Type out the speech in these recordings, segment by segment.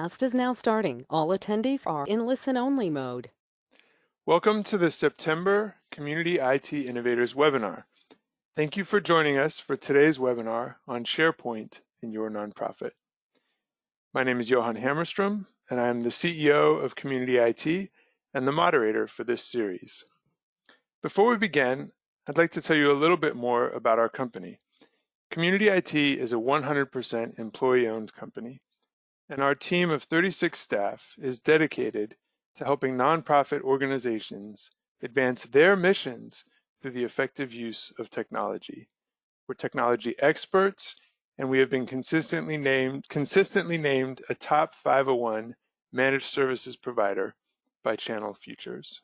Cast is now starting. All attendees are in listen-only mode. Welcome to the September Community IT Innovators webinar. Thank you for joining us for today's webinar on SharePoint in your nonprofit. My name is Johan Hammerstrom, and I am the CEO of Community IT and the moderator for this series. Before we begin, I'd like to tell you a little bit more about our company. Community IT is a 100% employee-owned company, and our team of 36 staff is dedicated to helping nonprofit organizations advance their missions through the effective use of technology. We're technology experts, and we have been consistently named a top 501 managed services provider by Channel Futures.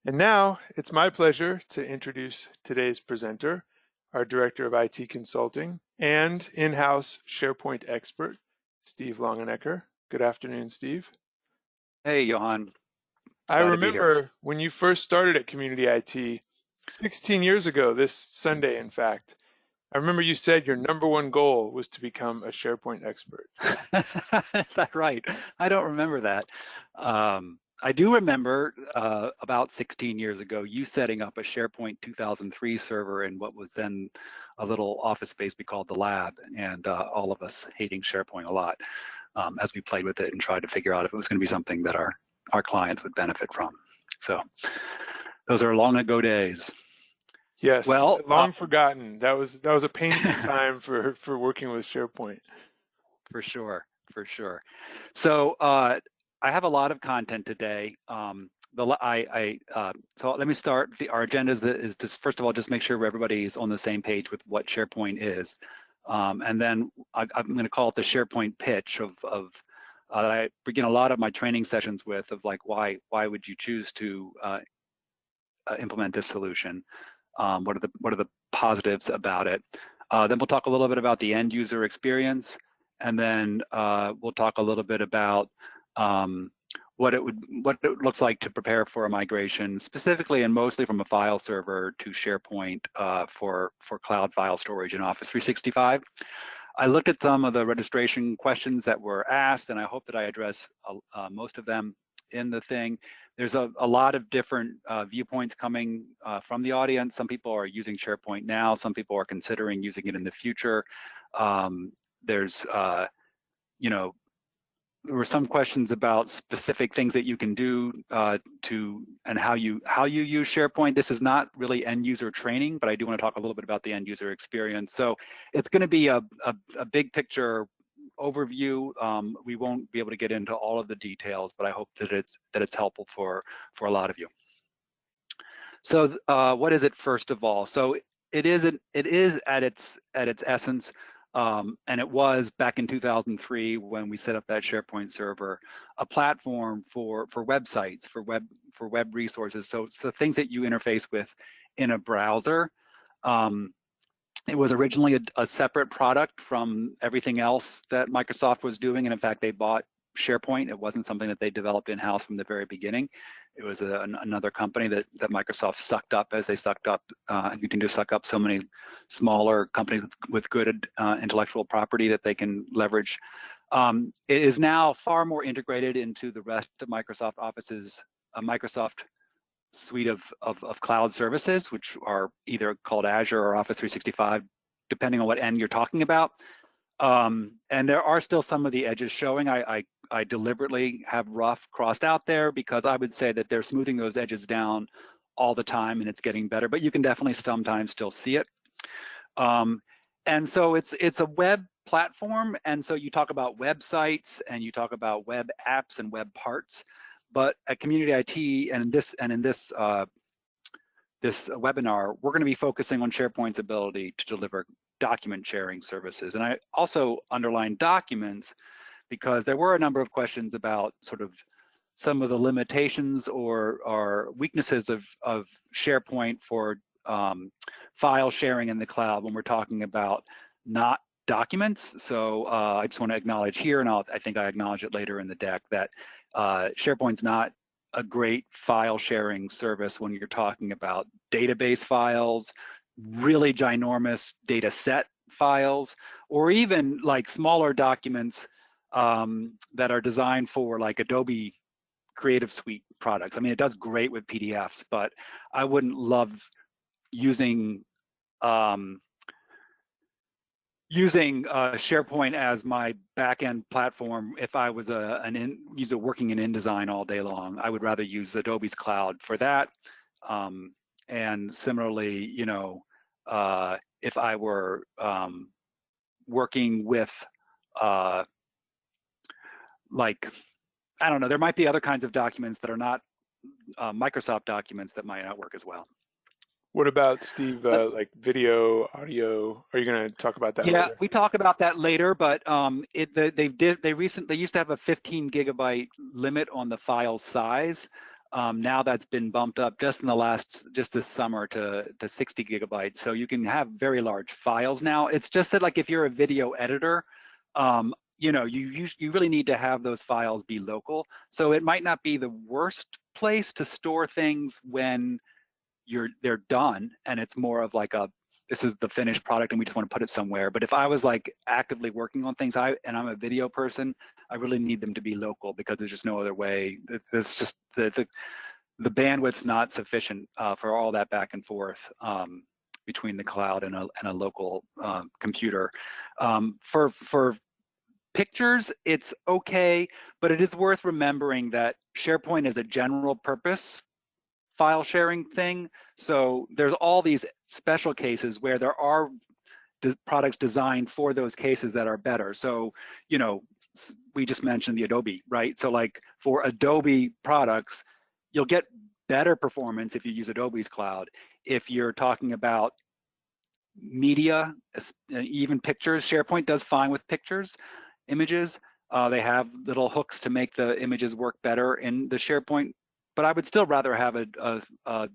And now it's my pleasure to introduce today's presenter, our Director of IT Consulting and in-house SharePoint expert, Steve Longenecker. Good afternoon, Steve. Hey, Johan. I remember when you first started at Community IT 16 years ago, this Sunday, in fact. I remember you said your number one goal was to become a SharePoint expert. Is that right? I don't remember that. I do remember about 16 years ago, you setting up a SharePoint 2003 server in what was then a little office space we called the lab, and all of us hating SharePoint a lot as we played with it and tried to figure out if it was going to be something that our clients would benefit from. So those are long ago days. Yes, well, long forgotten. That was a painful time for working with SharePoint. For sure. So I have a lot of content today. So let me start. Our agenda is just, first of all, just make sure everybody is on the same page with what SharePoint is. And then I'm going to call it the SharePoint pitch of I begin a lot of my training sessions with, of like, why would you choose to implement this solution? What are the positives about it? Then we'll talk a little bit about the end user experience, and then we'll talk a little bit about what it looks like to prepare for a migration, specifically and mostly from a file server to SharePoint for cloud file storage in Office 365. I looked at some of the registration questions that were asked, and I hope that I address most of them in the thing. There's a lot of different viewpoints coming from the audience. Some people are using SharePoint now. Some people are considering using it in the future. There's, there were some questions about specific things that you can do and how you use SharePoint. This is not really end user training, but I do want to talk a little bit about the end user experience. So it's going to be a big picture overview. We won't be able to get into all of the details, but I hope that it's helpful for a lot of you. So what is it, first of all? So it is at its essence, and it was back in 2003 when we set up that SharePoint server, a platform for websites, for web resources. So things that you interface with in a browser. It was originally a separate product from everything else that Microsoft was doing, and in fact, they bought SharePoint. It wasn't something that they developed in-house from the very beginning. It was another company that Microsoft sucked up, as they sucked up and continue to suck up so many smaller companies with good intellectual property that they can leverage. It is now far more integrated into the rest of Microsoft Office's Microsoft suite of cloud services, which are either called Azure or Office 365, depending on what end you're talking about. And there are still some of the edges showing. I deliberately have rough crossed out there because I would say that they're smoothing those edges down all the time and it's getting better, but you can definitely sometimes still see it. And so it's a web platform, and so you talk about websites and you talk about web apps and web parts. But at Community IT and in this webinar, we're going to be focusing on SharePoint's ability to deliver document sharing services. And I also underlined documents because there were a number of questions about sort of some of the limitations or weaknesses of SharePoint for file sharing in the cloud when we're talking about not documents. So I just want to acknowledge here, and I think I acknowledge it later in the deck, that SharePoint's not a great file sharing service when you're talking about database files, really ginormous data set files, or even like smaller documents that are designed for like Adobe Creative Suite products. I mean, it does great with PDFs, but I wouldn't love using SharePoint as my backend platform if I was an end user working in InDesign all day long. I would rather use Adobe's cloud for that. And similarly, you know, if I were working with like, I don't know, there might be other kinds of documents that are not Microsoft documents that might not work as well. What about Steve, like video, audio? Are you going to talk about that Yeah, later? we talk about that later, but they used to have a 15 gigabyte limit on the file size. Now that's been bumped up just in the just this summer to 60 gigabytes. So you can have very large files now. It's just that like if you're a video editor, you know, you really need to have those files be local. So it might not be the worst place to store things when they're done and it's more of like this is the finished product and we just want to put it somewhere. But if I was like actively working on things and I'm a video person, I really need them to be local because there's just no other way. It's just the bandwidth's not sufficient for all that back and forth between the cloud and a local computer. For pictures, it's okay, but it is worth remembering that SharePoint is a general purpose file sharing thing. So there's all these special cases where there are products designed for those cases that are better. So, you know, we just mentioned the Adobe, right? So like for Adobe products, you'll get better performance if you use Adobe's cloud. If you're talking about media, even pictures, SharePoint does fine with pictures, images. They have little hooks to make the images work better in the SharePoint, but I would still rather have a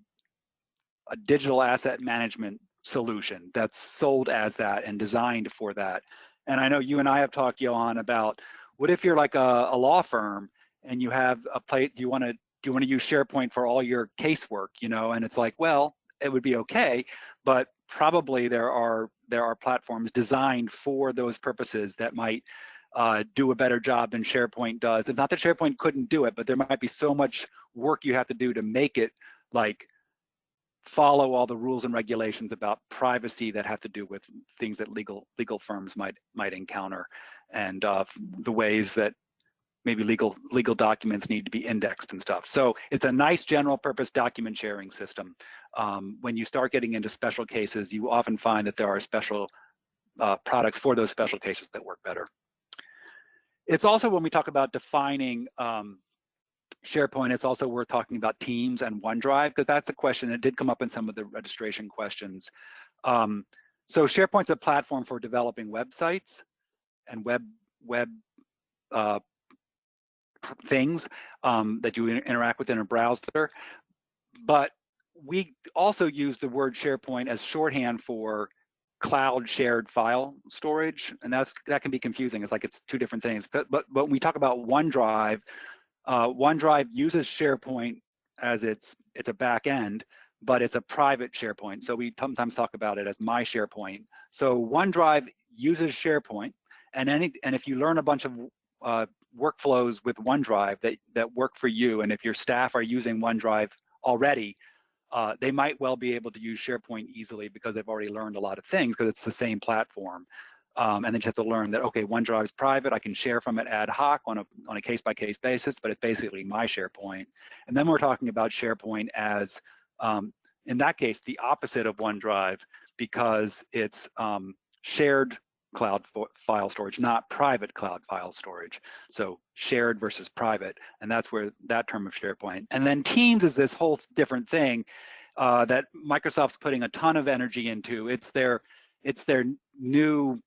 digital asset management solution that's sold as that and designed for that. And I know you and I have talked, Johan, about what if you're like a law firm and you have a plate, do you want to use SharePoint for all your casework, you know? And it's like, well, it would be okay, but probably there are platforms designed for those purposes that might do a better job than SharePoint does. It's not that SharePoint couldn't do it, but there might be so much work you have to do to make it like follow all the rules and regulations about privacy that have to do with things that legal firms might encounter, and the ways that maybe legal documents need to be indexed and stuff. So it's a nice general purpose document sharing system. When you start getting into special cases, you often find that there are special products for those special cases that work better. It's also, when we talk about defining SharePoint, it's also worth talking about Teams and OneDrive, because that's a question that did come up in some of the registration questions. So SharePoint's a platform for developing websites and web things that you interact with in a browser. But we also use the word SharePoint as shorthand for cloud shared file storage, and that can be confusing. It's like it's two different things. But when we talk about OneDrive, OneDrive uses SharePoint as it's a back end, but it's a private SharePoint. So we sometimes talk about it as my SharePoint. So OneDrive uses SharePoint, and if you learn a bunch of workflows with OneDrive that work for you, and if your staff are using OneDrive already, they might well be able to use SharePoint easily because they've already learned a lot of things because it's the same platform. And they just have to learn that, okay, OneDrive is private, I can share from it ad hoc on a case-by-case basis, but it's basically my SharePoint. And then we're talking about SharePoint as, in that case, the opposite of OneDrive, because it's shared cloud file storage, not private cloud file storage. So shared versus private, and that's where that term of SharePoint. And then Teams is this whole different thing that Microsoft's putting a ton of energy into. It's their new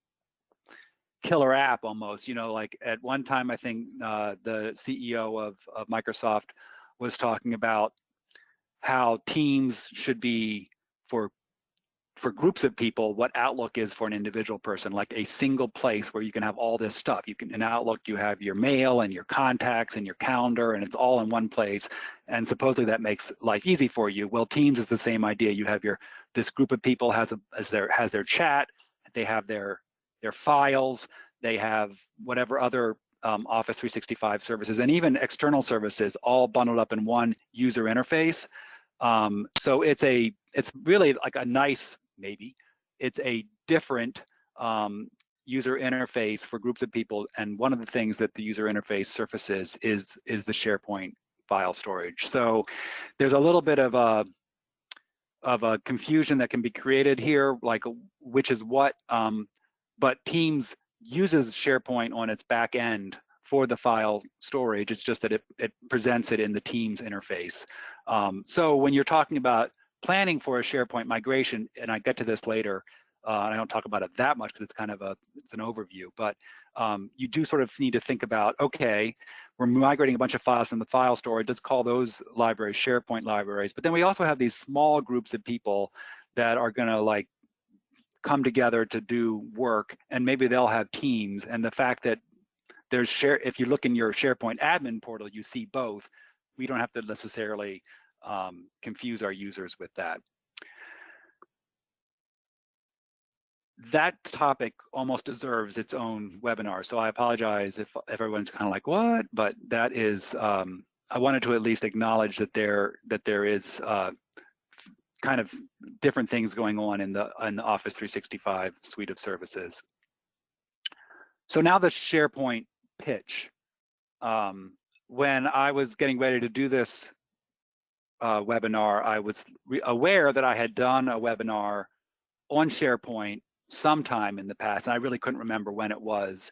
killer app almost, you know, like at one time, I think the CEO of Microsoft was talking about how Teams should be for groups of people what Outlook is for an individual person, like a single place where you can have all this stuff. You can, in Outlook, you have your mail and your contacts and your calendar, and it's all in one place. And supposedly that makes life easy for you. Well, Teams is the same idea. You have this group of people has their chat, they have their files, they have whatever other Office 365 services and even external services all bundled up in one user interface. So it's really like a nice, maybe, it's a different user interface for groups of people. And one of the things that the user interface surfaces is the SharePoint file storage. So there's a little bit of a confusion that can be created here, like which is what, but Teams uses SharePoint on its back end for the file storage. It's just that it presents it in the Teams interface. So when you're talking about planning for a SharePoint migration, and I get to this later, and I don't talk about it that much because it's kind of it's an overview, but you do sort of need to think about, okay, we're migrating a bunch of files from the file storage. Let's call those libraries SharePoint libraries. But then we also have these small groups of people that are going to like come together to do work, and maybe they'll have teams. And the fact that there's if you look in your SharePoint admin portal, you see both. We don't have to necessarily confuse our users with that. That topic almost deserves its own webinar. So I apologize if everyone's kind of like, what? But that is, I wanted to at least acknowledge that there is kind of different things going on in the Office 365 suite of services. So now the SharePoint pitch. When I was getting ready to do this webinar, I was aware that I had done a webinar on SharePoint sometime in the past, and I really couldn't remember when it was.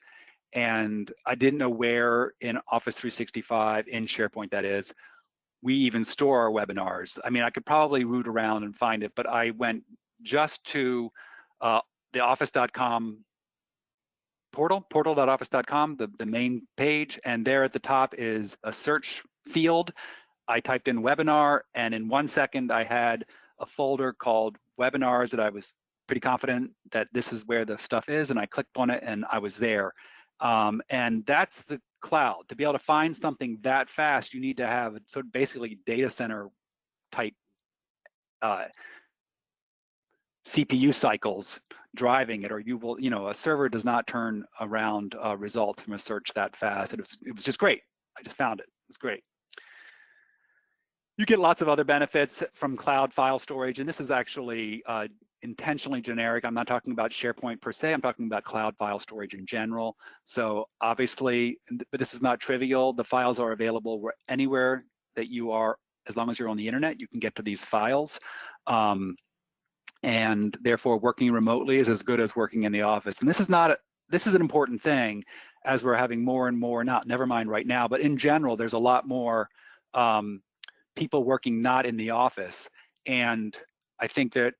And I didn't know where in Office 365, in SharePoint that is, we even store our webinars. I mean, I could probably root around and find it, but I went just to the office.com portal.office.com, the main page, and there at the top is a search field. I typed in webinar, and in 1 second I had a folder called webinars that I was pretty confident that this is where the stuff is, and I clicked on it and I was there. And that's the cloud. To be able to find something that fast, you need to have sort of basically data center type CPU cycles driving it, or you will, a server does not turn around results from a search that fast. It was just great. I just found it. It was great. You get lots of other benefits from cloud file storage, and this is actually intentionally generic. I'm not talking about SharePoint per se, I'm talking about cloud file storage in general. So obviously, but this is not trivial, the files are available anywhere that you are, as long as you're on the internet, you can get to these files. And therefore working remotely is as good as working in the office. And this is an important thing as we're having more and more, never mind right now, but in general, there's a lot more people working not in the office. And I think that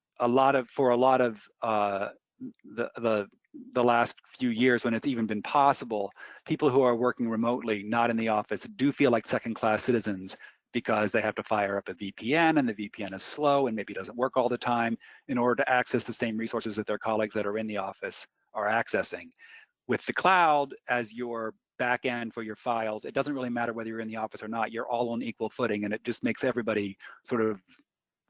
for a lot of the last few years, when it's even been possible, people who are working remotely, not in the office, do feel like second-class citizens because they have to fire up a VPN, and the VPN is slow and maybe doesn't work all the time in order to access the same resources that their colleagues that are in the office are accessing. With the cloud as your back end for your files, it doesn't really matter whether you're in the office or not, you're all on equal footing, and it just makes everybody sort of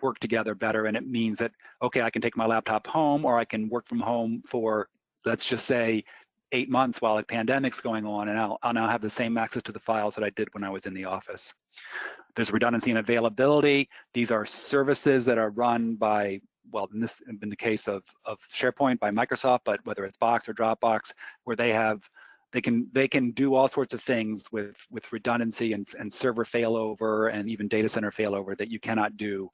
work together better. And it means that, okay, I can take my laptop home, or I can work from home for, let's just say, 8 months while a pandemic's going on, and I'll now have the same access to the files that I did when I was in the office. There's redundancy and availability. These are services that are run by, well, in the case of SharePoint, by Microsoft, but whether it's Box or Dropbox, where they can do all sorts of things with redundancy and server failover and even data center failover that you cannot do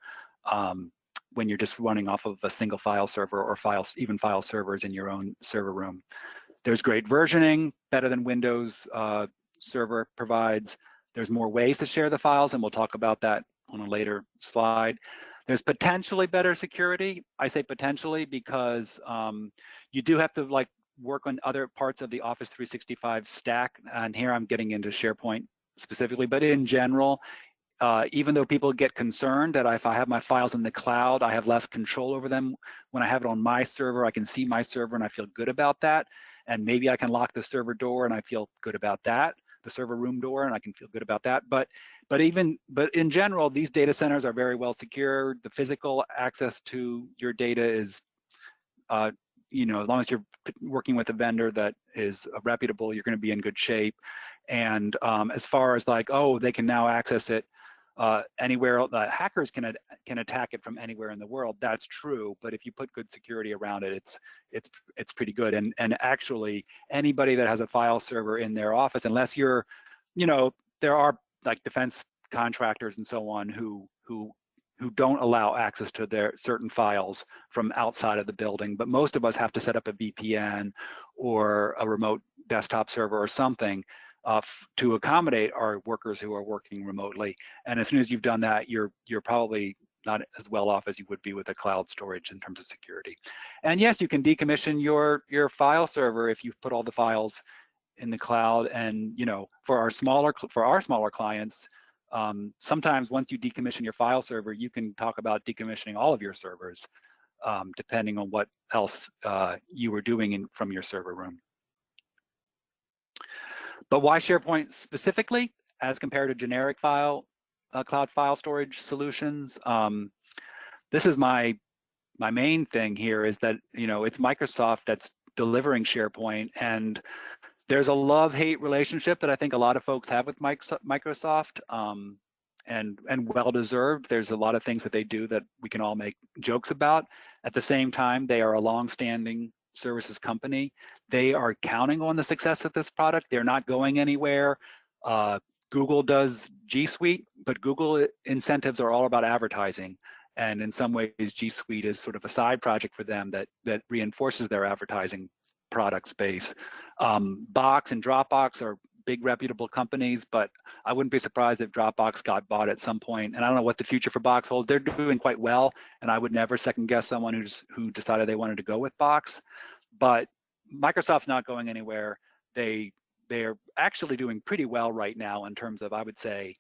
when you're just running off of a single file server, or even file servers in your own server room. There's great versioning, better than Windows Server provides. There's more ways to share the files, and we'll talk about that on a later slide. There's potentially better security. I say potentially because you do have to work on other parts of the Office 365 stack, and here I'm getting into SharePoint specifically, but in general, even though people get concerned that if I have my files in the cloud, I have less control over them. When I have it on my server, I can see my server and I feel good about that. And maybe I can lock the server door and I feel good about that, the server room door, and I can feel good about that. But in general, these data centers are very well secured. The physical access to your data is as long as you're working with a vendor that is reputable, you're going to be in good shape. And as far as like, oh, they can now access it anywhere, hackers can attack it from anywhere in the world. That's true, but if you put good security around it, it's pretty good. And actually, anybody that has a file server in their office, unless you're, there are like defense contractors and so on who don't allow access to their certain files from outside of the building, but most of us have to set up a VPN or a remote desktop server or something to accommodate our workers who are working remotely. And as soon as you've done that, you're probably not as well off as you would be with a cloud storage in terms of security. And yes, you can decommission your file server if you've put all the files in the cloud. And for our smaller clients, sometimes once you decommission your file server, you can talk about decommissioning all of your servers, depending on what else you were doing from your server room. But why SharePoint specifically as compared to generic cloud file storage solutions? This is my main thing here, is that it's Microsoft that's delivering SharePoint, and there's a love-hate relationship that I think a lot of folks have with Microsoft, and well-deserved. There's a lot of things that they do that we can all make jokes about. At the same time, they are a long-standing services company. They are counting on the success of this product. They're not going anywhere. Google does G Suite, but Google incentives are all about advertising. And in some ways, G Suite is sort of a side project for them that reinforces their advertising product space. Box and Dropbox are big reputable companies, but I wouldn't be surprised if Dropbox got bought at some point. And I don't know what the future for Box holds. They're doing quite well, and I would never second guess someone who decided they wanted to go with Box. But Microsoft's not going anywhere. They're actually doing pretty well right now in terms of, I would say,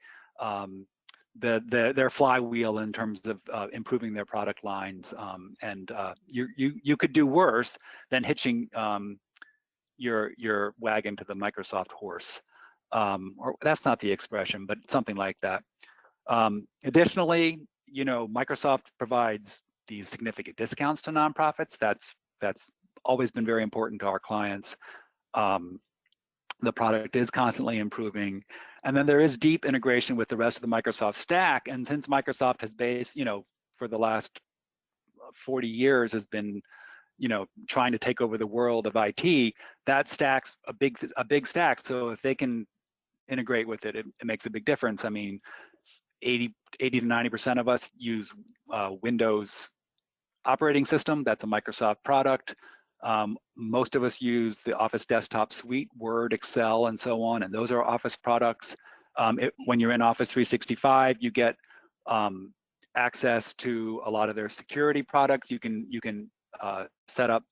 their flywheel in terms of improving their product lines. And you could do worse than hitching your wagon to the Microsoft horse. Or that's not the expression, but something like that. Additionally, Microsoft provides these significant discounts to nonprofits. That's always been very important to our clients. The product is constantly improving. And then there is deep integration with the rest of the Microsoft stack. And since Microsoft has based, for the last 40 years has been, trying to take over the world of IT, that stack's a big stack. So if they can integrate with it, it makes a big difference. I mean, 80 to 90% of us use Windows operating system. That's a Microsoft product. Most of us use the Office Desktop Suite, Word, Excel, and so on, and those are Office products. When you're in Office 365, you get access to a lot of their security products. You can set up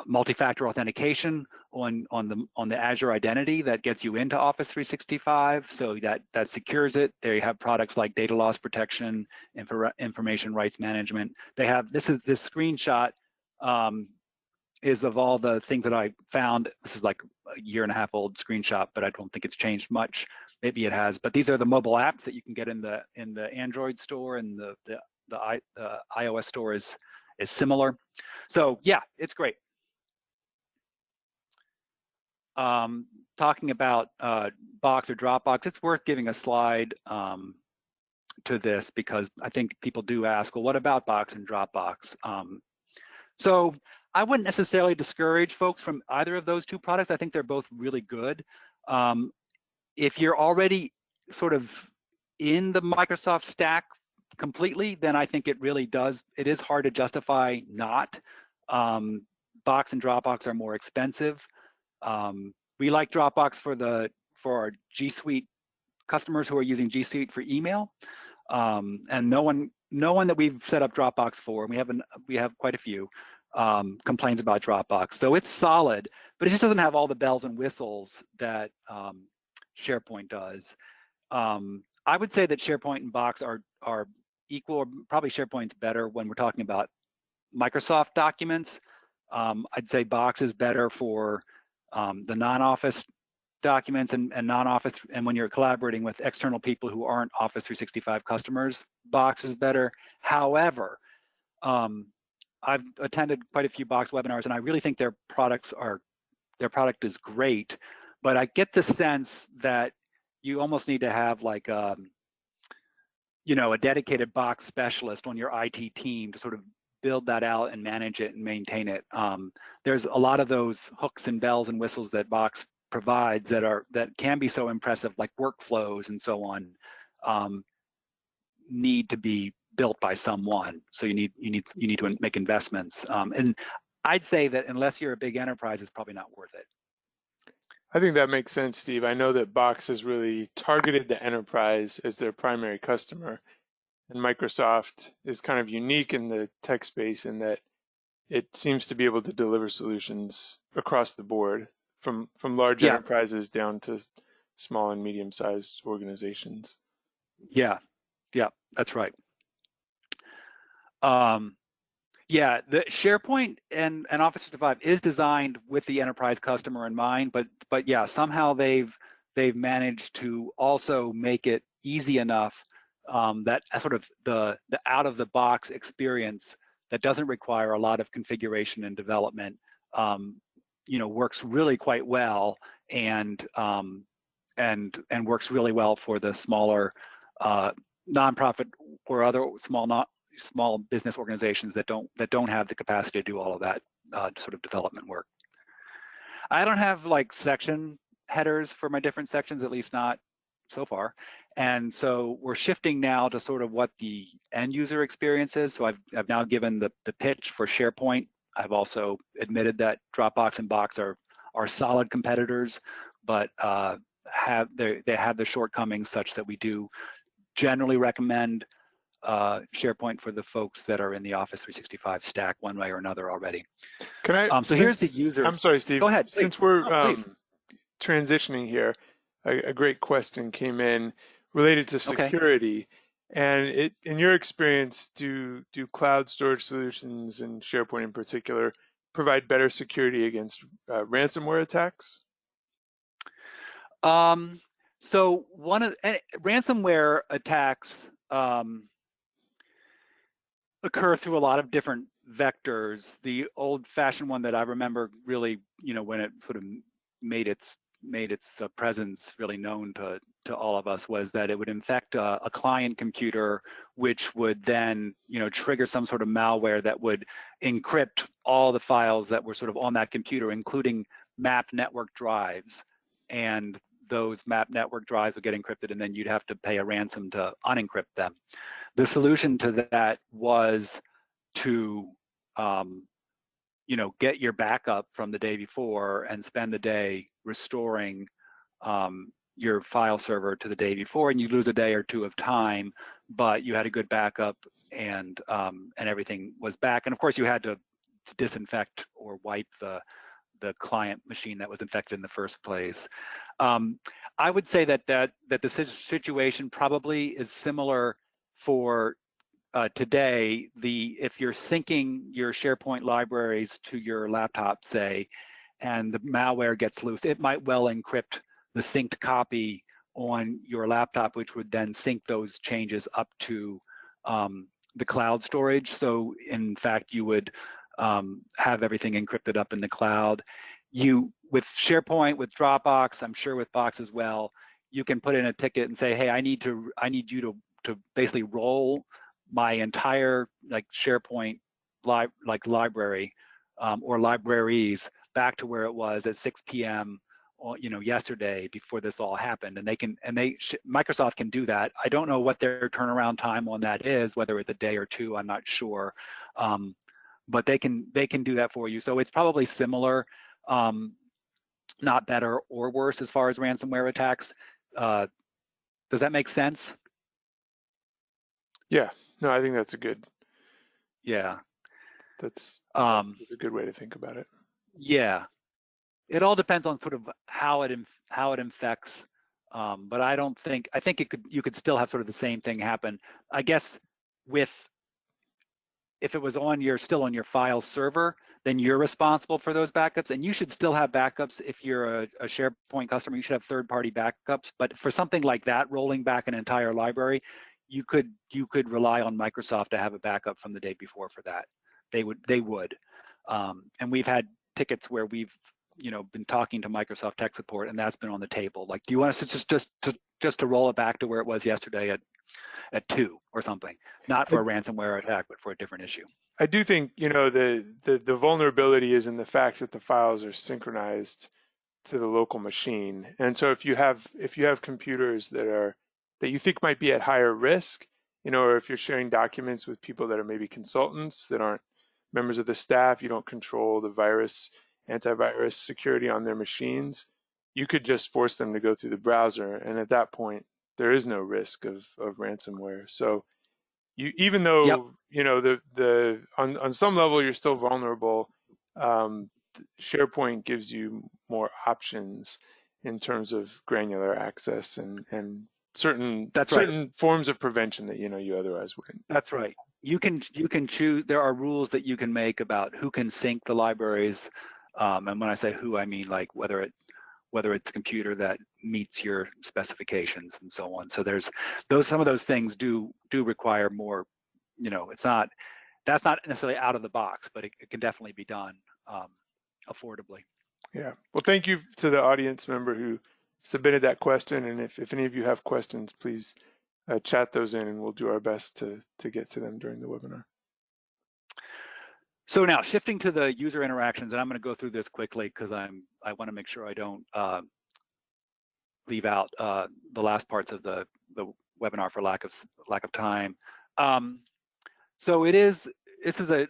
multi-factor authentication on the Azure identity that gets you into Office 365, so that secures it. They have products like data loss protection, information rights management. They have this screenshot is of all the things that I found. This is like a 1.5-year old screenshot, but I don't think it's changed much. Maybe it has, but these are the mobile apps that you can get in the Android store, and the iOS store is similar. So yeah, it's great. Talking about Box or Dropbox, it's worth giving a slide to this, because I think people do ask, well, what about Box and Dropbox? So I wouldn't necessarily discourage folks from either of those two products. I think they're both really good. If you're already sort of in the Microsoft stack completely, then I think it is hard to justify not. Box and Dropbox are more expensive. We like Dropbox for our G Suite customers who are using G Suite for email, and no one that we've set up Dropbox for, and we have quite a few, complains about Dropbox. So it's solid, but it just doesn't have all the bells and whistles that SharePoint does. I would say that SharePoint and Box are equal, or probably SharePoint's better when we're talking about Microsoft documents. I'd say Box is better for the non-Office documents and non-Office, and when you're collaborating with external people who aren't Office 365 customers, Box is better. However, I've attended quite a few Box webinars, and I really think their product is great, but I get the sense that you almost need to have like a dedicated Box specialist on your IT team to sort of build that out and manage it and maintain it. There's a lot of those hooks and bells and whistles that Box provides that can be so impressive, like workflows and so on, need to be built by someone. So you need to make investments. And I'd say that unless you're a big enterprise, it's probably not worth it. I think that makes sense, Steve. I know that Box has really targeted the enterprise as their primary customer, and Microsoft is kind of unique in the tech space in that it seems to be able to deliver solutions across the board, from large enterprises down to small and medium-sized organizations. Yeah, that's right. Yeah, the SharePoint and Office 365 is designed with the enterprise customer in mind, but yeah, somehow they've managed to also make it easy enough that sort of the out of the box experience that doesn't require a lot of configuration and development, works really quite well, and works really well for the smaller nonprofit or other small business organizations that don't have the capacity to do all of that sort of development work. I don't have like section headers for my different sections, at least not so far. And so we're shifting now to sort of what the end user experience is. So I've now given the pitch for SharePoint. I've also admitted that Dropbox and Box are solid competitors, but they have the shortcomings such that we do generally recommend SharePoint for the folks that are in the Office 365 stack one way or another already. Can I? So here's the user. I'm sorry, Steve. Go ahead. Since we're transitioning here, a great question came in related to security. Okay. And in your experience, do cloud storage solutions and SharePoint in particular provide better security against ransomware attacks? So ransomware attacks occur through a lot of different vectors. The old-fashioned one that I remember really, when it sort of made its presence really known to all of us, was that it would infect a client computer, which would then trigger some sort of malware that would encrypt all the files that were sort of on that computer, including mapped network drives. And those mapped network drives would get encrypted, and then you'd have to pay a ransom to unencrypt them. The solution to that was to get your backup from the day before and spend the day restoring your file server to the day before, and you lose a day or two of time, but you had a good backup, and everything was back. And of course, you had to disinfect or wipe the client machine that was infected in the first place. I would say that the situation probably is similar for today. If you're syncing your SharePoint libraries to your laptop, say, and the malware gets loose, it might well encrypt the synced copy on your laptop, which would then sync those changes up to the cloud storage. So in fact, you would have everything encrypted up in the cloud. With SharePoint, with Dropbox, I'm sure with Box as well, you can put in a ticket and say, hey, I need you to basically roll my entire SharePoint library or libraries back to where it was at 6 p.m. yesterday before this all happened. And Microsoft can do that. I don't know what their turnaround time on that is, whether it's a day or two, I'm not sure. But they can do that for you. So it's probably similar, not better or worse as far as ransomware attacks. Does that make sense? Yeah, no, I think that's a good. Yeah, that's a good way to think about it. Yeah, it all depends on sort of how it infects. But I think you could still have sort of the same thing happen. I guess if it was still on your file server, then you're responsible for those backups, and you should still have backups. If you're a SharePoint customer, you should have third-party backups. But for something like that, rolling back an entire library, you could rely on Microsoft to have a backup from the day before for that. They would. And we've had tickets where we've been talking to Microsoft tech support, and that's been on the table. Like, do you want us to just to roll it back to where it was yesterday at 2 or something? Not for a ransomware attack, but for a different issue. I do think, the vulnerability is in the fact that the files are synchronized to the local machine. And so if you have computers that you think might be at higher risk, or if you're sharing documents with people that are maybe consultants that aren't members of the staff, you don't control the antivirus security on their machines, you could just force them to go through the browser. And at that point, there is no risk of ransomware. So even though, Yep. on some level you're still vulnerable, SharePoint gives you more options in terms of granular access and certain forms of prevention that you otherwise wouldn't. That's right. You can choose. There are rules that you can make about who can sync the libraries, and when I say who, I mean like whether it's a computer that meets your specifications and so on. So there's some of those things do require more. That's not necessarily out of the box, but it can definitely be done affordably. Yeah. Well, thank you to the audience member who submitted that question. And if any of you have questions, please chat those in, and we'll do our best to get to them during the webinar. So now shifting to the user interactions, and I'm going to go through this quickly because I want to make sure I don't leave out the last parts of the webinar for lack of time. So this is a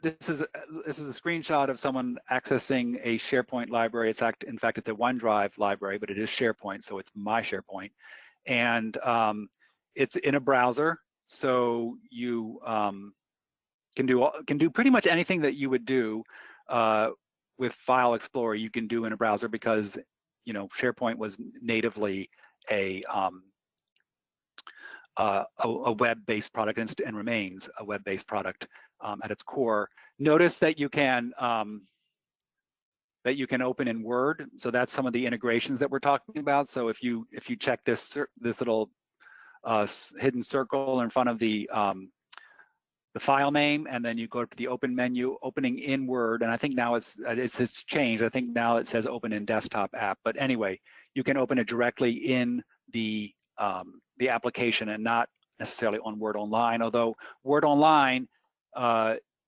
screenshot of someone accessing a SharePoint library. In fact, it's a OneDrive library, but it is SharePoint, so it's my SharePoint, and it's in a browser. So you can do pretty much anything that you would do with File Explorer. You can do in a browser because SharePoint was natively a web-based product and remains a web-based product at its core. Notice that you can open in Word. So that's some of the integrations that we're talking about. So if you check this little hidden circle in front of the file name, and then you go to the Open menu, opening in Word, and I think now it's changed. I think now it says Open in Desktop App. But anyway, you can open it directly in the application and not necessarily on Word Online, although Word Online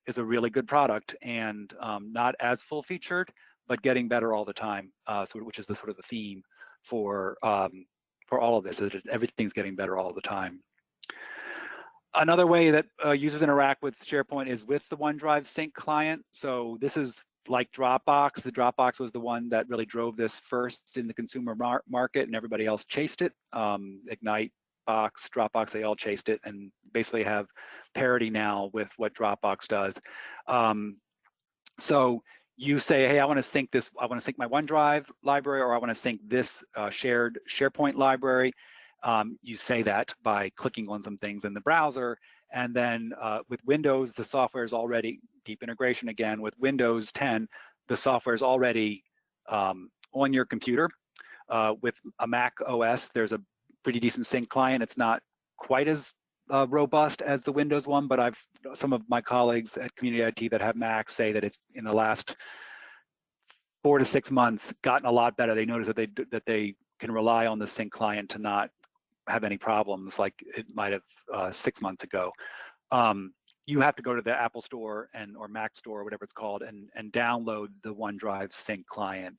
is a really good product and not as full-featured, but getting better all the time, which is the sort of the theme for all of this, is that everything's getting better all the time. Another way that users interact with SharePoint is with the OneDrive sync client. So this is like Dropbox. The Dropbox was the one that really drove this first in the consumer market, and everybody else chased it. Ignite, Box, Dropbox, they all chased it and basically have parity now with what Dropbox does. So you say, hey, I want to sync my OneDrive library, or I want to sync this shared SharePoint library. You say that by clicking on some things in the browser, and then with Windows, the software is already, deep integration again, with Windows 10, the software is already on your computer. With a Mac OS, there's a pretty decent sync client. It's not quite as robust as the Windows one, but some of my colleagues at Community IT that have Macs say that it's in the last 4 to 6 months gotten a lot better. They notice that they can rely on the sync client to not have any problems like it might have 6 months ago. You have to go to the Apple Store or Mac Store or whatever it's called and download the OneDrive sync client.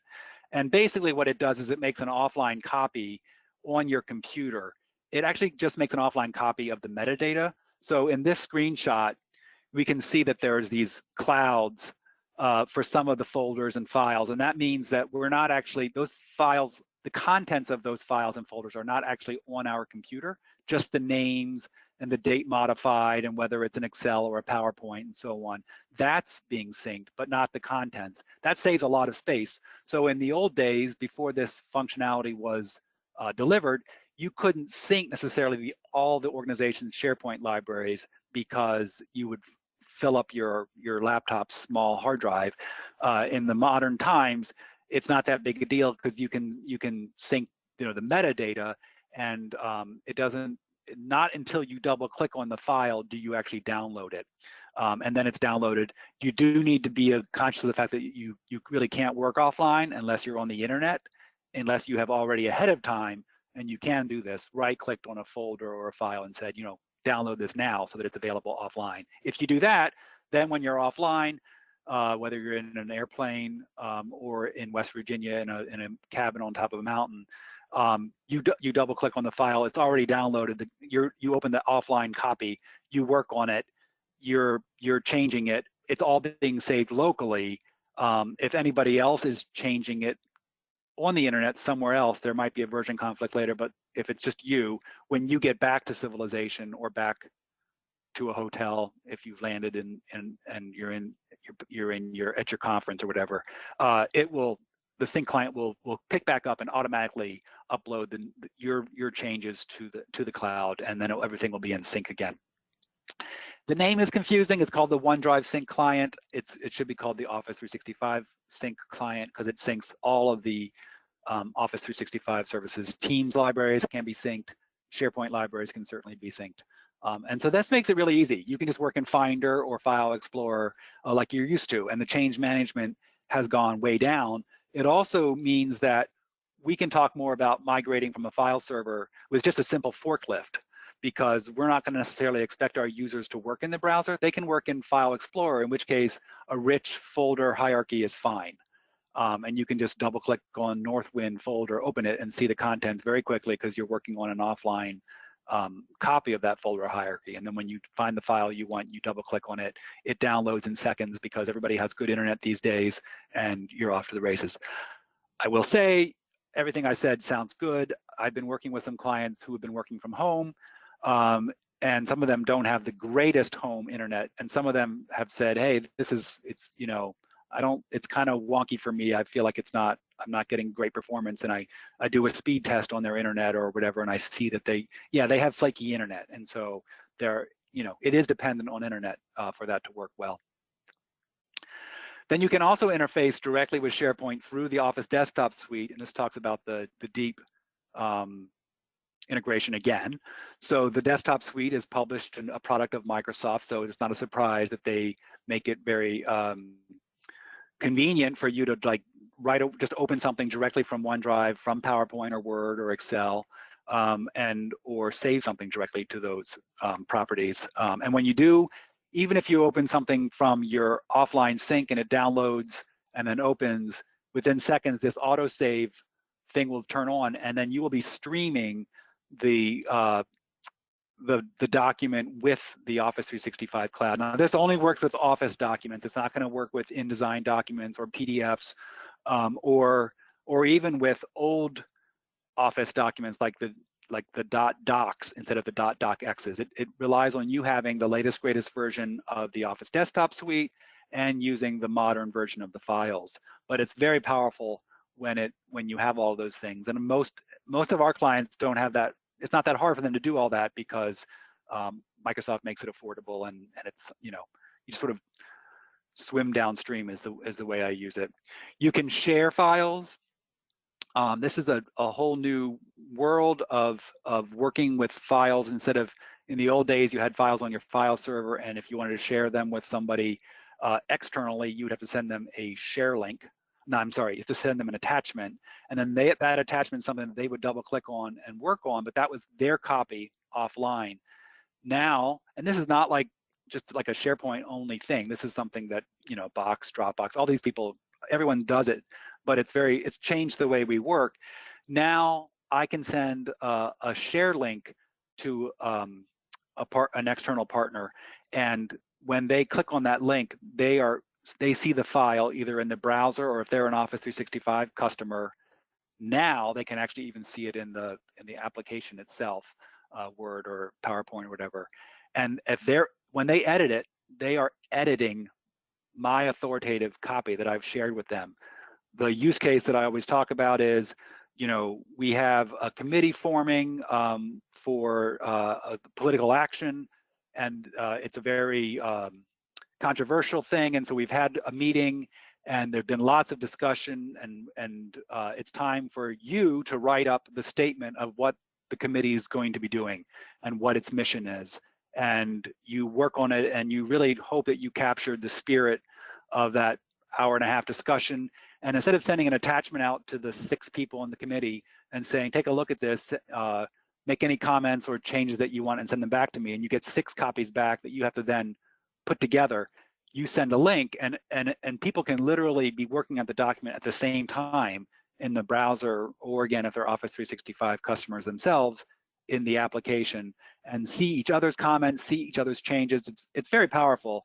And basically what it does is it makes an offline copy on your computer. It actually just makes an offline copy of the metadata. So in this screenshot, we can see that there's these clouds for some of the folders and files. And that means that we're not actually, those files, the contents of those files and folders are not actually on our computer, just the names and the date modified and whether it's an Excel or a PowerPoint and so on. That's being synced, but not the contents. That saves a lot of space. So in the old days, before this functionality was delivered, you couldn't sync necessarily all the organization's SharePoint libraries because you would fill up your laptop's small hard drive. In the modern times, it's not that big a deal because you can sync the metadata, and not until you double click on the file do you actually download it. And then it's downloaded. You do need to be conscious of the fact that you really can't work offline unless you're on the internet, unless you have already ahead of time, and you can do this, right-clicked on a folder or a file and said, download this now so that it's available offline. If you do that, then when you're offline, whether you're in an airplane or in West Virginia in a cabin on top of a mountain, you double click on the file, it's already downloaded, you open the offline copy, you work on it, you're changing it, it's all being saved locally. If anybody else is changing it on the internet somewhere else, there might be a version conflict later, but if it's just you, when you get back to civilization or back to a hotel, if you've landed and you're at your conference or whatever, the sync client will pick back up and automatically upload your changes to the cloud, and then everything will be in sync again. The name is confusing. It's called the OneDrive Sync Client. It should be called the Office 365 Sync Client because it syncs all of the Office 365 services. Teams libraries can be synced. SharePoint libraries can certainly be synced. And so this makes it really easy. You can just work in Finder or File Explorer like you're used to, and the change management has gone way down. It also means that we can talk more about migrating from a file server with just a simple forklift, because we're not going to necessarily expect our users to work in the browser. They can work in File Explorer, in which case a rich folder hierarchy is fine. And you can just double click on Northwind folder, open it, and see the contents very quickly because you're working on an offline copy of that folder hierarchy. And then when you find the file you want, you double click on it, it downloads in seconds because everybody has good internet these days, and you're off to the races. I will say, everything I said sounds good. I've been working with some clients who have been working from home, and some of them don't have the greatest home internet, and some of them have said, hey, it's kind of wonky for me. I feel like I'm not getting great performance, and I do a speed test on their internet or whatever, and I see that they have flaky internet, and so it is dependent on internet for that to work well. Then you can also interface directly with SharePoint through the Office Desktop Suite, and this talks about the deep integration again. So the Desktop Suite is published and a product of Microsoft, so it's not a surprise that they make it very convenient for you to just open something directly from OneDrive, from PowerPoint or Word or Excel, or save something directly to those properties. And when you do, even if you open something from your offline sync and it downloads and then opens, within seconds, this autosave thing will turn on, and then you will be streaming the document with the Office 365 cloud. Now, this only works with Office documents. It's not going to work with InDesign documents or PDFs, or even with old Office documents like the .docs instead of the .docx's. It relies on you having the latest, greatest version of the Office Desktop Suite and using the modern version of the files. But it's very powerful when you have all those things. And most of our clients don't have that. It's not that hard for them to do all that because Microsoft makes it affordable, and it's, you sort of swim downstream is the way I use it. You can share files. This is a whole new world of working with files. Instead of, in the old days, you had files on your file server, and if you wanted to share them with somebody externally, you would have to send them a share link. No, I'm sorry, you have to send them an attachment, and then that attachment is something that they would double click on and work on, but that was their copy offline. Now, and this is not just like a SharePoint only thing. This is something that, Box, Dropbox, all these people, everyone does it, but it's changed the way we work. Now I can send a share link to an external partner, and when they click on that link, they see the file either in the browser, or if they're an Office 365 customer, now they can actually even see it in the application itself, Word or PowerPoint or whatever. And when they edit it, they are editing my authoritative copy that I've shared with them. The use case that I always talk about is, we have a committee forming for a political action, and it's a very controversial thing, and so we've had a meeting, and there've been lots of discussion, and it's time for you to write up the statement of what the committee is going to be doing and what its mission is. And you work on it, and you really hope that you captured the spirit of that hour-and-a-half discussion. And instead of sending an attachment out to the 6 people in the committee and saying, take a look at this, make any comments or changes that you want and send them back to me, and you get 6 copies back that you have to then put together, you send a link, and people can literally be working on the document at the same time in the browser, or again, if they're Office 365 customers themselves, in the application, and see each other's comments, see each other's changes. It's very powerful,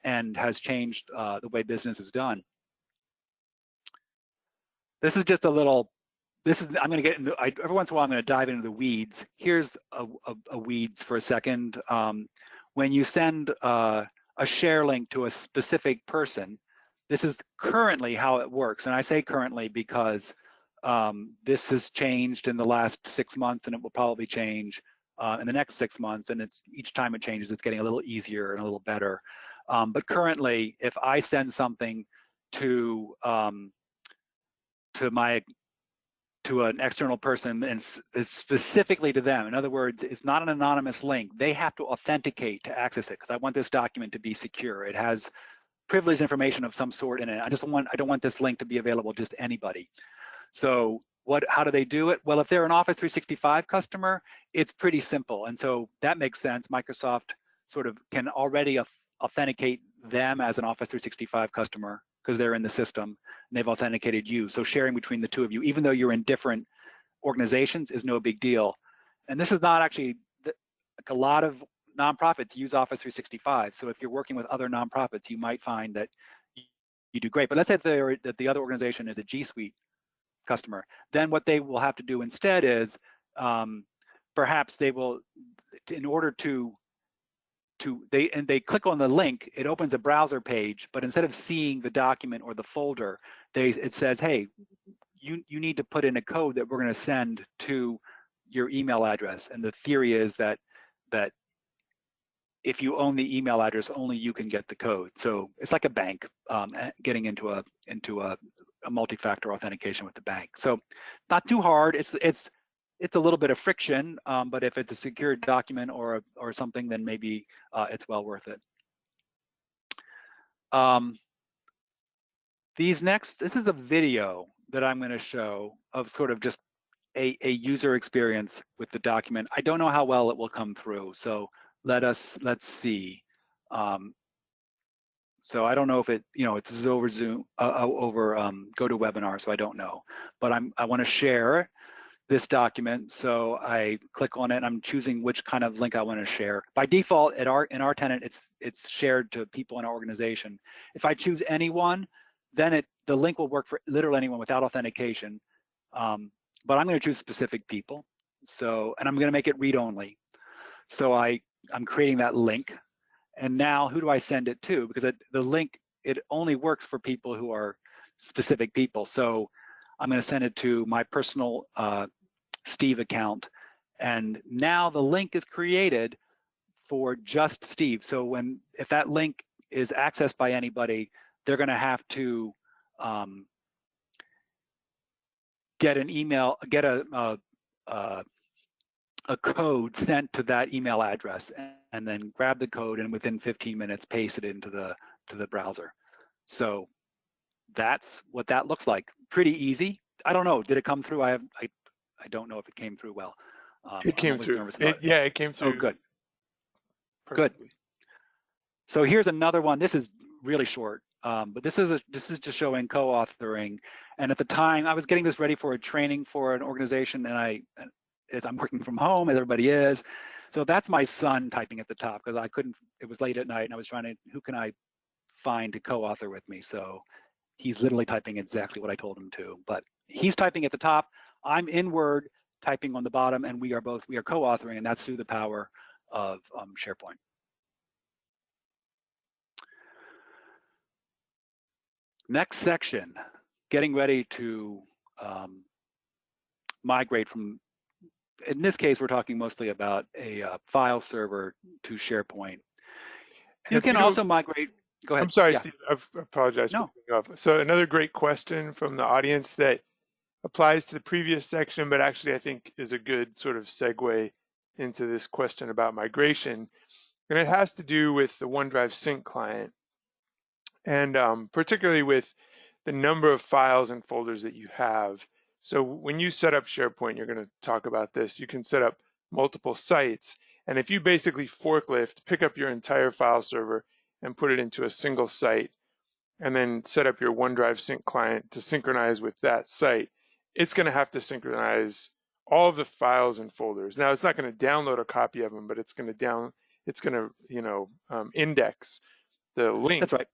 and has changed the way business is done. This is just a little, I'm going to get into, every once in a while I'm going to dive into the weeds. Here's a weeds for a second. When you send a share link to a specific person, this is currently how it works. And I say currently because this has changed in the last 6 months, and it will probably change in the next 6 months. And it's each time it changes, it's getting a little easier and a little better. But currently, if I send something to an external person and specifically to them, in other words, it's not an anonymous link. They have to authenticate to access it, because I want this document to be secure. It has privileged information of some sort in it. I don't want this link to be available just to anybody. So how do they do it? Well, if they're an Office 365 customer, it's pretty simple. And so that makes sense. Microsoft sort of can already authenticate them as an Office 365 customer because they're in the system and they've authenticated you. So sharing between the two of you, even though you're in different organizations, is no big deal. And this is not actually, like a lot of nonprofits use Office 365. So if you're working with other nonprofits, you might find that you do great. But let's say that the other organization is a G Suite customer. Then what they will have to do instead is perhaps they will, in order they click on the link, it opens a browser page, but instead of seeing the document or the folder, it says, hey, you need to put in a code that we're going to send to your email address. And the theory is that if you own the email address, only you can get the code. So it's like a bank getting into a multi-factor authentication with the bank. So not too hard. It's a little bit of friction, but if it's a secured document or something, then maybe it's well worth it. This is a video that I'm going to show of sort of just a user experience with the document. I don't know how well it will come through, so let's see. So I don't know if it's over Zoom, over GoToWebinar, so I don't know. But I want to share this document, so I click on it, and I'm choosing which kind of link I want to share. By default, in our tenant, it's shared to people in our organization. If I choose anyone, then the link will work for literally anyone without authentication. But I'm going to choose specific people. So, and I'm going to make it read-only. So I'm creating that link. And now who do I send it to? Because the link, it only works for people who are specific people. So I'm going to send it to my personal Steve account. And now the link is created for just Steve. So if that link is accessed by anybody, they're going to have to get an email, get a code sent to that email address, and then grab the code, and within 15 minutes paste it into the browser. So that's what that looks like. Pretty easy. I don't know. Did it come through? I don't know if it came through well. It came through. It came through. Oh, good. Perfectly. Good. So here's another one. This is really short, but this is just showing co-authoring. And at the time, I was getting this ready for a training for an organization, and I'm working from home, as everybody is. So that's my son typing at the top, because I couldn't. It was late at night, and I was trying to, who can I find to co-author with me? So he's literally typing exactly what I told him to. But he's typing at the top. I'm in Word typing on the bottom, and we are co-authoring, and that's through the power of SharePoint. Next section, getting ready to migrate from, in this case, we're talking mostly about a file server to SharePoint. You can also migrate, go ahead. I'm sorry, yeah. Steve, I apologize No. for cutting off. So another great question from the audience that applies to the previous section, but actually I think is a good sort of segue into this question about migration. And it has to do with the OneDrive Sync client, and particularly with the number of files and folders that you have. So when you set up SharePoint, you're going to talk about this, you can set up multiple sites. And if you basically forklift, pick up your entire file server and put it into a single site, and then set up your OneDrive Sync client to synchronize with that site, it's going to have to synchronize all of the files and folders. Now, it's not going to download a copy of them, but it's going to index the link. That's right.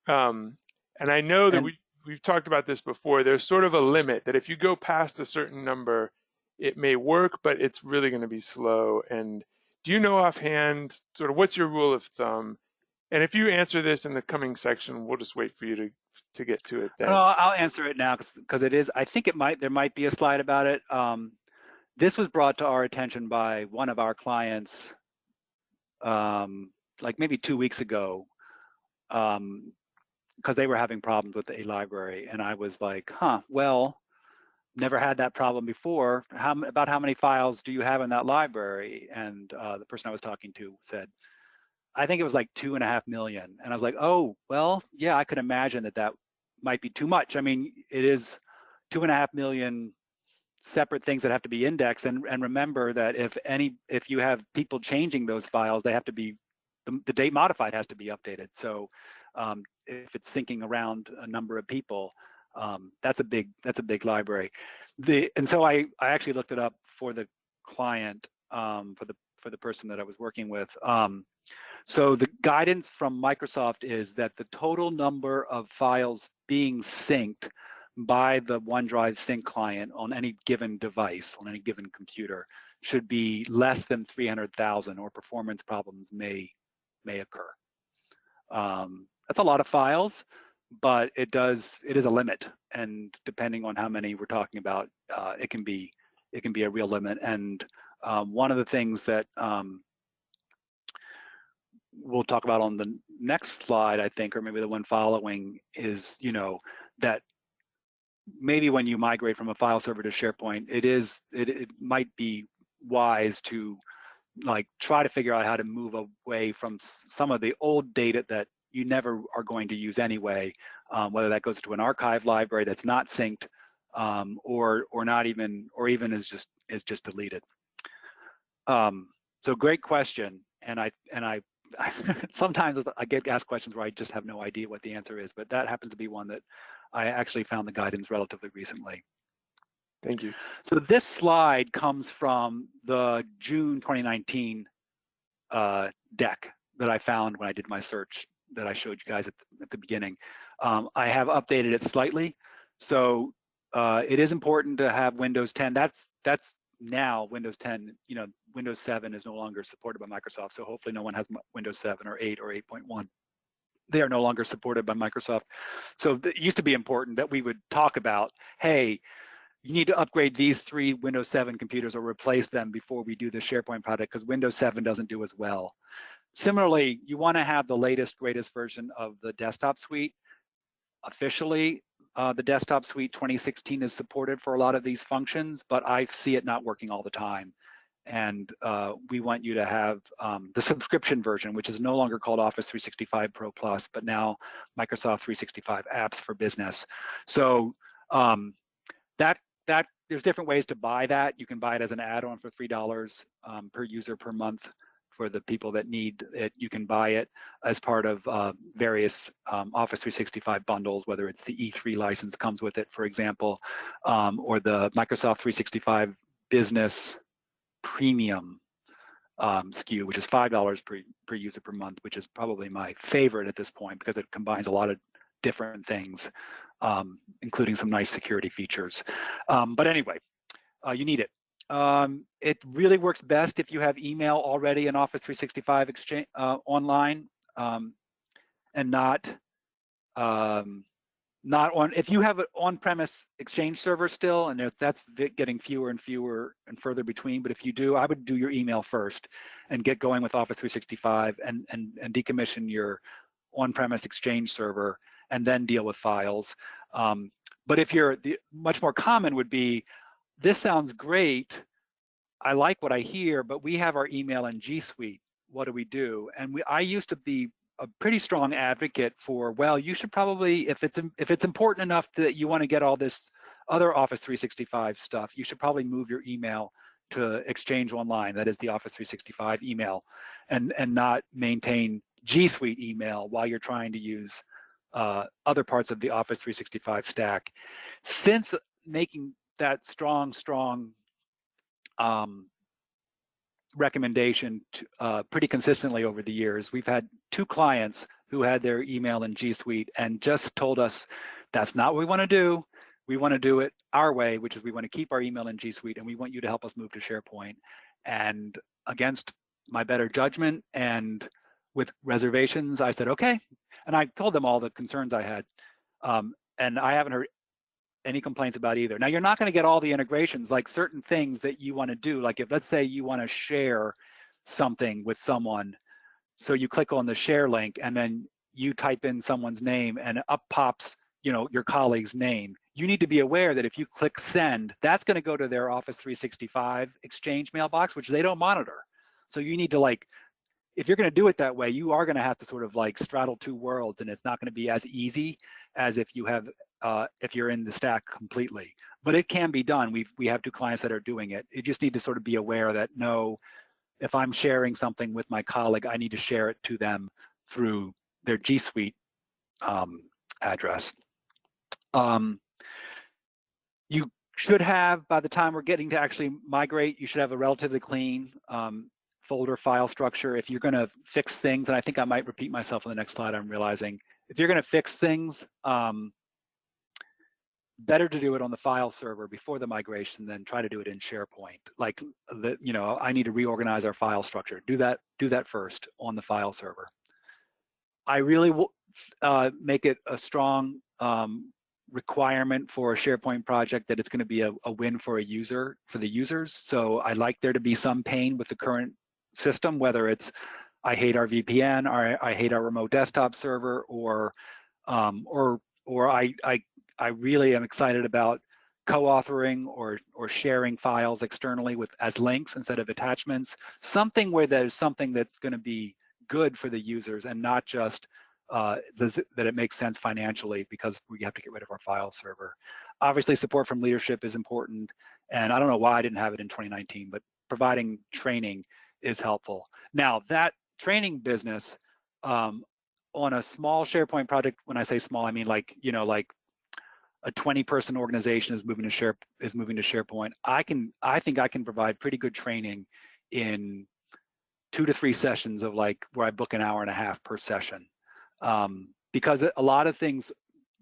And I know that we've talked about this before. There's sort of a limit that if you go past a certain number, it may work, but it's really going to be slow. And do you know offhand sort of what's your rule of thumb? And if you answer this in the coming section, we'll just wait for you to get to it then. I'll answer it now because it is. I think there might be a slide about it. This was brought to our attention by one of our clients, like maybe 2 weeks ago, because they were having problems with a library, and I was like, well, never had that problem before. About how many files do you have in that library? And the person I was talking to said, I think it was like 2.5 million. And I was like, oh, well, yeah, I could imagine that might be too much. I mean, it is 2.5 million separate things that have to be indexed. And remember that if you have people changing those files, they have to be, the date modified has to be updated. So if it's syncing around a number of people, that's a big library. And so I actually looked it up for the client, for the person that I was working with. So the guidance from Microsoft is that the total number of files being synced by the OneDrive Sync client on any given device, on any given computer, should be less than 300,000, or performance problems may occur. That's a lot of files, but it is a limit, and depending on how many we're talking about, it can be a real limit. And one of the things that we'll talk about on the next slide, I think, or maybe the one following, is that maybe when you migrate from a file server to SharePoint, it might be wise to try to figure out how to move away from some of the old data that you never are going to use anyway, whether that goes to an archive library that's not synced, or not even, or even is just deleted. So great question, and I sometimes I get asked questions where I just have no idea what the answer is, but that happens to be one that I actually found the guidance relatively recently. Thank you. So this slide comes from the June 2019 deck that I found when I did my search that I showed you guys at the beginning. I have updated it slightly. So it is important to have Windows 10. That's now Windows 10, Windows 7 is no longer supported by Microsoft. So hopefully no one has Windows 7 or 8 or 8.1. They are no longer supported by Microsoft. So it used to be important that we would talk about, hey, you need to upgrade these 3 Windows 7 computers or replace them before we do the SharePoint product, because Windows 7 doesn't do as well. Similarly, you want to have the latest, greatest version of the desktop suite. Officially, the desktop suite 2016 is supported for a lot of these functions, but I see it not working all the time. And we want you to have the subscription version, which is no longer called Office 365 Pro Plus, but now Microsoft 365 Apps for Business. So there's different ways to buy that. You can buy it as an add-on for $3 per user per month. For the people that need it, you can buy it as part of various Office 365 bundles, whether it's the E3 license comes with it, for example, or the Microsoft 365 Business Premium SKU, which is $5 per user per month, which is probably my favorite at this point because it combines a lot of different things, including some nice security features. But anyway, you need it. It really works best if you have email already in Office 365 Exchange online, and not on. If you have an on-premise Exchange server still, and that's getting fewer and fewer and further between. But if you do, I would do your email first and get going with Office 365 and decommission your on-premise Exchange server and then deal with files. But if you're, the much more common would be, this sounds great, I like what I hear, but we have our email in G Suite. What do we do? And I used to be a pretty strong advocate for, well, you should probably, if it's important enough that you want to get all this other Office 365 stuff, you should probably move your email to Exchange Online, that is the Office 365 email, and not maintain G Suite email while you're trying to use other parts of the Office 365 stack. Since making that strong recommendation pretty consistently over the years, we've had 2 clients who had their email in G Suite and just told us that's not what we want to do. We want to do it our way, which is we want to keep our email in G Suite and we want you to help us move to SharePoint. And against my better judgment and with reservations, I said, okay. And I told them all the concerns I had. And I haven't heard any complaints about either. Now, you're not going to get all the integrations, like certain things that you want to do. Like if, let's say you want to share something with someone, so you click on the share link and then you type in someone's name and up pops, you know, your colleague's name. You need to be aware that if you click send, that's going to go to their Office 365 Exchange mailbox, which they don't monitor. So you need to, like, if you're going to do it that way, you are going to have to sort of like straddle 2 worlds, and it's not going to be as easy as if you have if you're in the stack completely. But it can be done. We have 2 clients that are doing it. You just need to sort of be aware that, no, if I'm sharing something with my colleague, I need to share it to them through their G Suite address. You should have, by the time we're getting to actually migrate, you should have a relatively clean folder file structure. If you're going to fix things, and I think I might repeat myself on the next slide, I'm realizing, if you're going to fix things, better to do it on the file server before the migration than try to do it in SharePoint. Like, you know, I need to reorganize our file structure. Do that first on the file server. I really will make it a strong requirement for a SharePoint project that it's going to be a win for a user, for the users. So I like there to be some pain with the current system, whether it's I hate our VPN, or I hate our remote desktop server, or I really am excited about co-authoring or sharing files externally as links instead of attachments. Something where there's something that's going to be good for the users and not just that it makes sense financially because we have to get rid of our file server. Obviously, support from leadership is important, and I don't know why I didn't have it in 2019, but providing training is helpful. Now, that training business on a small SharePoint project, when I say small, I mean like, you know, like a 20-person organization is moving to SharePoint. I think I can provide pretty good training in 2 to 3 sessions of, like, where I book an hour and a half per session. Because a lot of things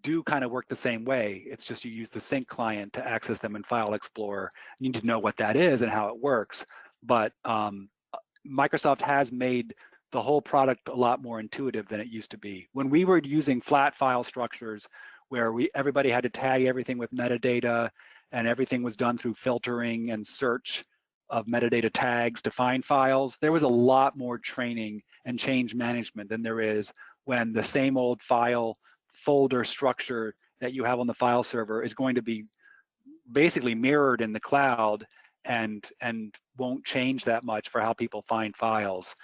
do kind of work the same way. It's just you use the sync client to access them in File Explorer. You need to know what that is and how it works. But Microsoft has made the whole product a lot more intuitive than it used to be. When we were using flat file structures where everybody had to tag everything with metadata and everything was done through filtering and search of metadata tags to find files, there was a lot more training and change management than there is when the same old file folder structure that you have on the file server is going to be basically mirrored in the cloud and won't change that much for how people find files.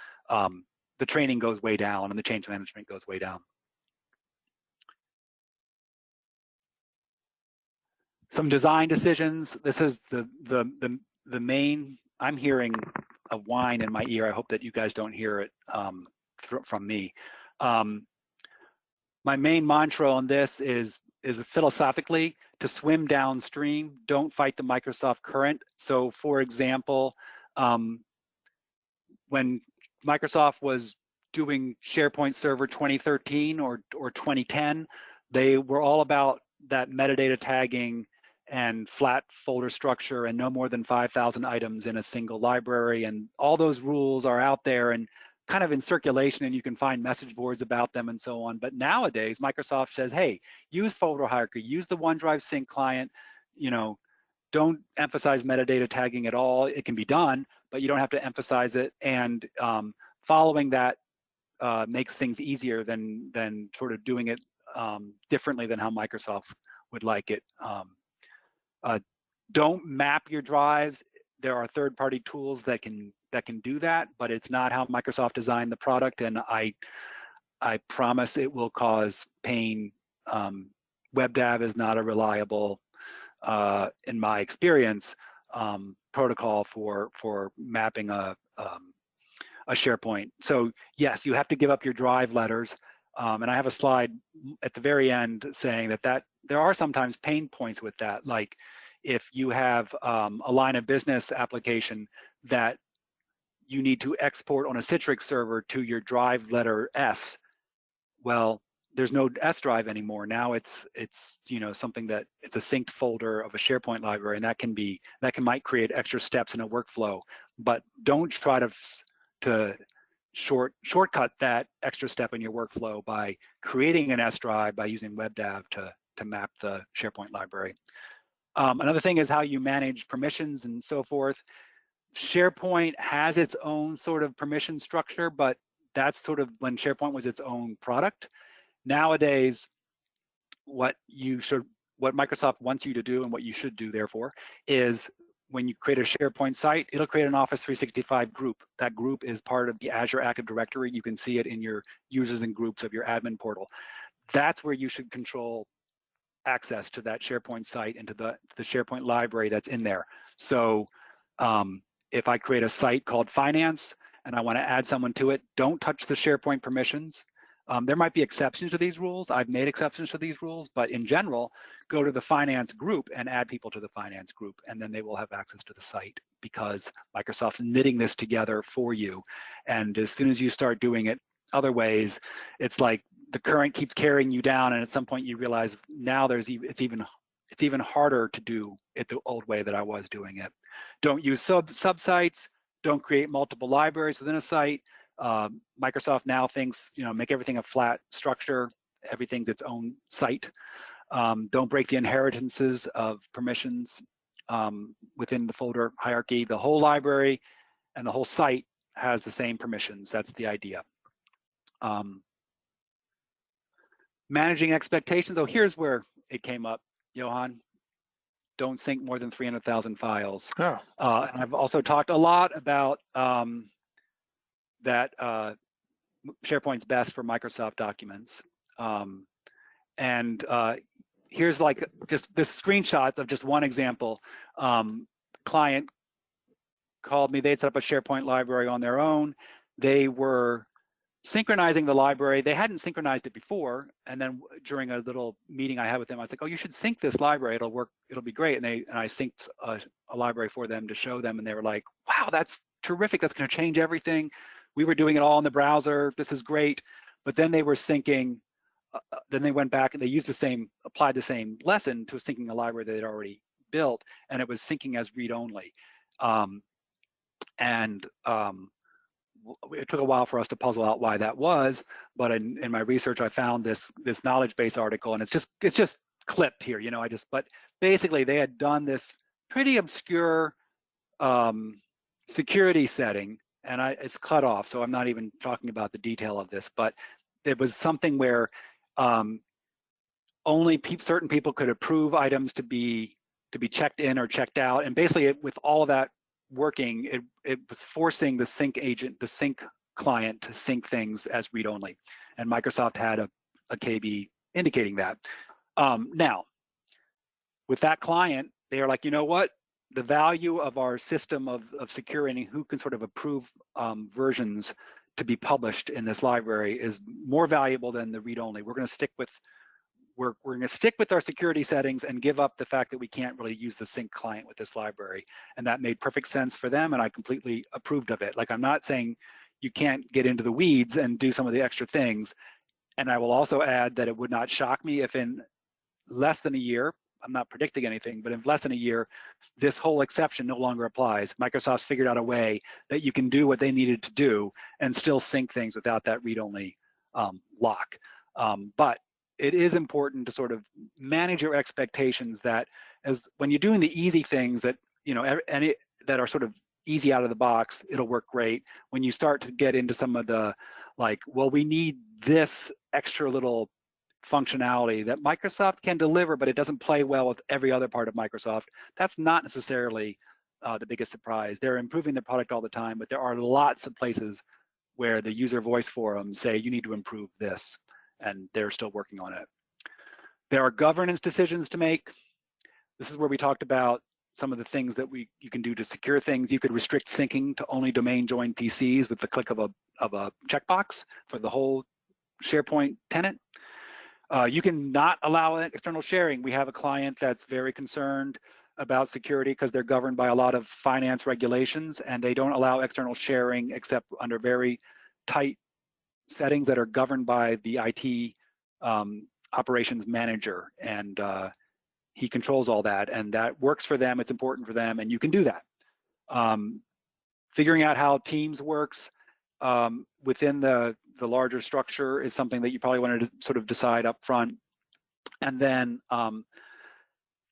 The training goes way down and the change management goes way down. Some design decisions. This is the main. I'm hearing a whine in my ear. I hope that you guys don't hear it from me. My main mantra on this is philosophically to swim downstream. Don't fight the Microsoft current. So, for example, when Microsoft was doing SharePoint Server 2013 or 2010, they were all about that metadata tagging and flat folder structure and no more than 5,000 items in a single library. And all those rules are out there and kind of in circulation, and you can find message boards about them and so on. But nowadays, Microsoft says, hey, use folder hierarchy, use the OneDrive sync client, you know, don't emphasize metadata tagging at all. It can be done, but you don't have to emphasize it. And following that makes things easier than sort of doing it differently than how Microsoft would like it. Don't map your drives. There are third-party tools that can do that, but it's not how Microsoft designed the product, and I promise it will cause pain. WebDAV is not a reliable, in my experience, protocol for mapping a SharePoint. So yes, you have to give up your drive letters, and I have a slide at the very end saying that there are sometimes pain points with that, like if you have a line of business application that you need to export on a Citrix server to your drive letter S. Well, there's no S drive anymore. Now it's something that it's a synced folder of a SharePoint library, and that might create extra steps in a workflow. But don't try to shortcut that extra step in your workflow by creating an S drive by using WebDAV to map the SharePoint library. Another thing is how you manage permissions and so forth. SharePoint has its own sort of permission structure, but that's sort of when SharePoint was its own product. Nowadays, what Microsoft wants you to do and what you should do, therefore, is when you create a SharePoint site, it'll create an Office 365 group. That group is part of the Azure Active Directory. You can see it in your users and groups of your admin portal. That's where you should control access to that SharePoint site and to the SharePoint library that's in there. So if I create a site called Finance and I want to add someone to it, don't touch the SharePoint permissions. There might be exceptions to these rules. I've made exceptions to these rules, but in general, go to the Finance group and add people to the Finance group, and then they will have access to the site because Microsoft's knitting this together for you. And as soon as you start doing it other ways, it's like the current keeps carrying you down, and at some point you realize now it's even harder to do it the old way that I was doing it. Don't use subsites. Don't create multiple libraries within a site. Microsoft now thinks, make everything a flat structure. Everything's its own site. Don't break the inheritances of permissions within the folder hierarchy. The whole library and the whole site has the same permissions. That's the idea. Managing expectations. Oh, here's where it came up, Johan. Don't sync more than 300,000 files. Oh. And I've also talked a lot about that SharePoint's best for Microsoft documents. Here's like just this screenshots of just one example. Client called me, they'd set up a SharePoint library on their own. They were synchronizing the library. They hadn't synchronized it before. And then during a little meeting I had with them, I was like, oh, you should sync this library. It'll work, it'll be great. And I synced a library for them to show them. And they were like, wow, that's terrific. That's gonna change everything. We were doing it all in the browser. This is great. But then they were syncing, then they went back and they used applied the same lesson to syncing a library they'd already built. And it was syncing as read-only. It took a while for us to puzzle out why that was, but in my research, I found this knowledge base article, and it's just clipped here, but basically they had done this pretty obscure security setting, and it's cut off, so I'm not even talking about the detail of this, but it was something where only certain people could approve items to be checked in or checked out, and basically with all of that working, it was forcing the sync agent, the sync client, to sync things as read-only, and Microsoft had a KB indicating that. Now, with that client, they are like, you know what? The value of our system of security, who can sort of approve versions to be published in this library, is more valuable than the read-only. We're going to stick with our security settings and give up the fact that we can't really use the sync client with this library. And that made perfect sense for them, and I completely approved of it. Like, I'm not saying you can't get into the weeds and do some of the extra things. And I will also add that it would not shock me if in less than a year, I'm not predicting anything, but in less than a year, this whole exception no longer applies. Microsoft's figured out a way that you can do what they needed to do and still sync things without that read-only lock. But it is important to sort of manage your expectations that when you're doing the easy things that, that are sort of easy out of the box, it'll work great. When you start to get into some of the, like, well, we need this extra little functionality that Microsoft can deliver, but it doesn't play well with every other part of Microsoft. That's not necessarily the biggest surprise. They're improving their product all the time, but there are lots of places where the user voice forums say you need to improve this, and they're still working on it. There are governance decisions to make. This is where we talked about some of the things that you can do to secure things. You could restrict syncing to only domain joined PCs with the click of a checkbox for the whole SharePoint tenant. You can not allow external sharing. We have a client that's very concerned about security because they're governed by a lot of finance regulations, and they don't allow external sharing except under very tight settings that are governed by the IT operations manager. And he controls all that, and that works for them. It's important for them, and you can do that. Figuring out how Teams works within the larger structure is something that you probably wanted to sort of decide up front. And then,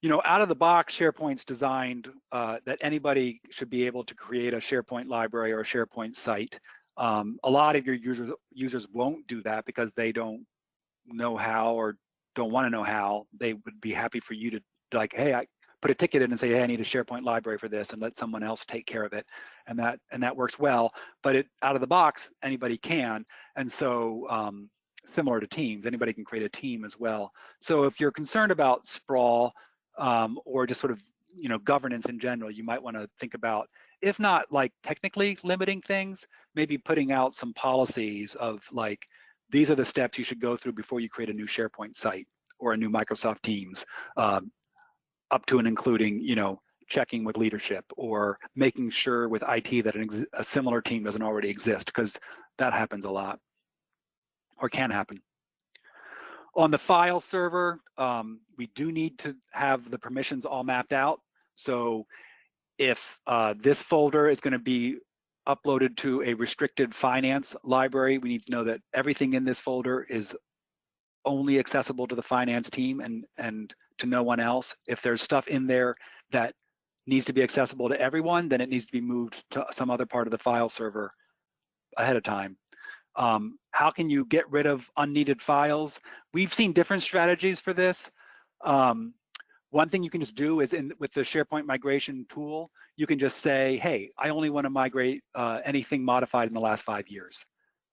you know, out of the box, SharePoint's designed that anybody should be able to create a SharePoint library or a SharePoint site. A lot of your users won't do that because they don't know how or don't want to know how. They would be happy for you to, like, hey, I put a ticket in and say, hey, I need a SharePoint library for this, and let someone else take care of it. And that works well. But it out of the box, anybody can. And so similar to Teams, anybody can create a team as well. So if you're concerned about sprawl or just sort of, you know, governance in general, you might want to think about, if not like technically limiting things, maybe putting out some policies of like, these are the steps you should go through before you create a new SharePoint site or a new Microsoft Teams, up to and including, you know, checking with leadership or making sure with IT that a similar team doesn't already exist, because that happens a lot or can happen. On the file server, we do need to have the permissions all mapped out. So if this folder is going to be uploaded to a restricted finance library, we need to know that everything in this folder is only accessible to the finance team and to no one else. If there's stuff in there that needs to be accessible to everyone, then it needs to be moved to some other part of the file server ahead of time. How can you get rid of unneeded files? We've seen different strategies for this. One thing you can just do is with the SharePoint migration tool, you can just say, hey, I only want to migrate anything modified in the last 5 years.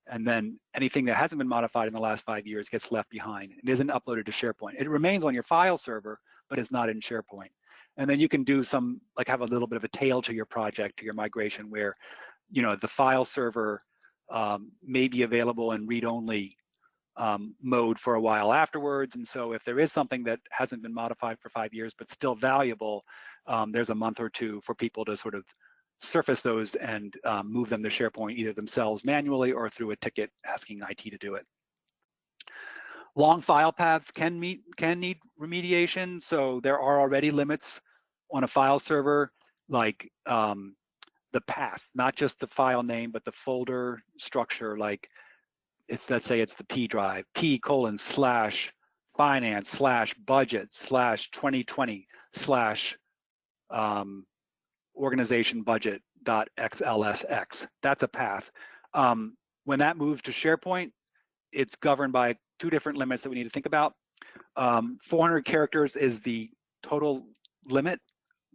And then anything that hasn't been modified in the last 5 years gets left behind. It isn't uploaded to SharePoint. It remains on your file server, but it's not in SharePoint. And then you can do some, like have a little bit of a tail to your project, to your migration, where, you know, the file server may be available in read-only mode for a while afterwards. And so if there is something that hasn't been modified for 5 years, but still valuable, there's a month or two for people to sort of surface those and move them to SharePoint either themselves manually or through a ticket asking IT to do it. Long file paths can need remediation. So there are already limits on a file server, like the path, not just the file name, but the folder structure. Like let's say it's the P drive, P:/finance/budget/2020/ organization budget.xlsx. That's a path. When that moves to SharePoint, it's governed by 2 different limits that we need to think about. 400 characters is the total limit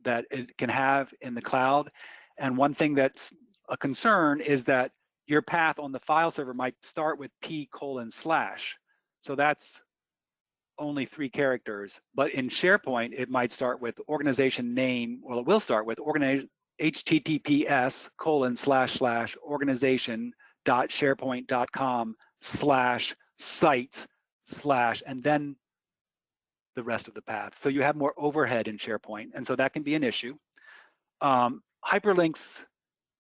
that it can have in the cloud. And one thing that's a concern is that your path on the file server might start with P:/. So that's only 3 characters, but in SharePoint, it might start with organization name, well, it will start with https://organization.sharepoint.com/sites/ and then the rest of the path. So you have more overhead in SharePoint, and so that can be an issue. Hyperlinks.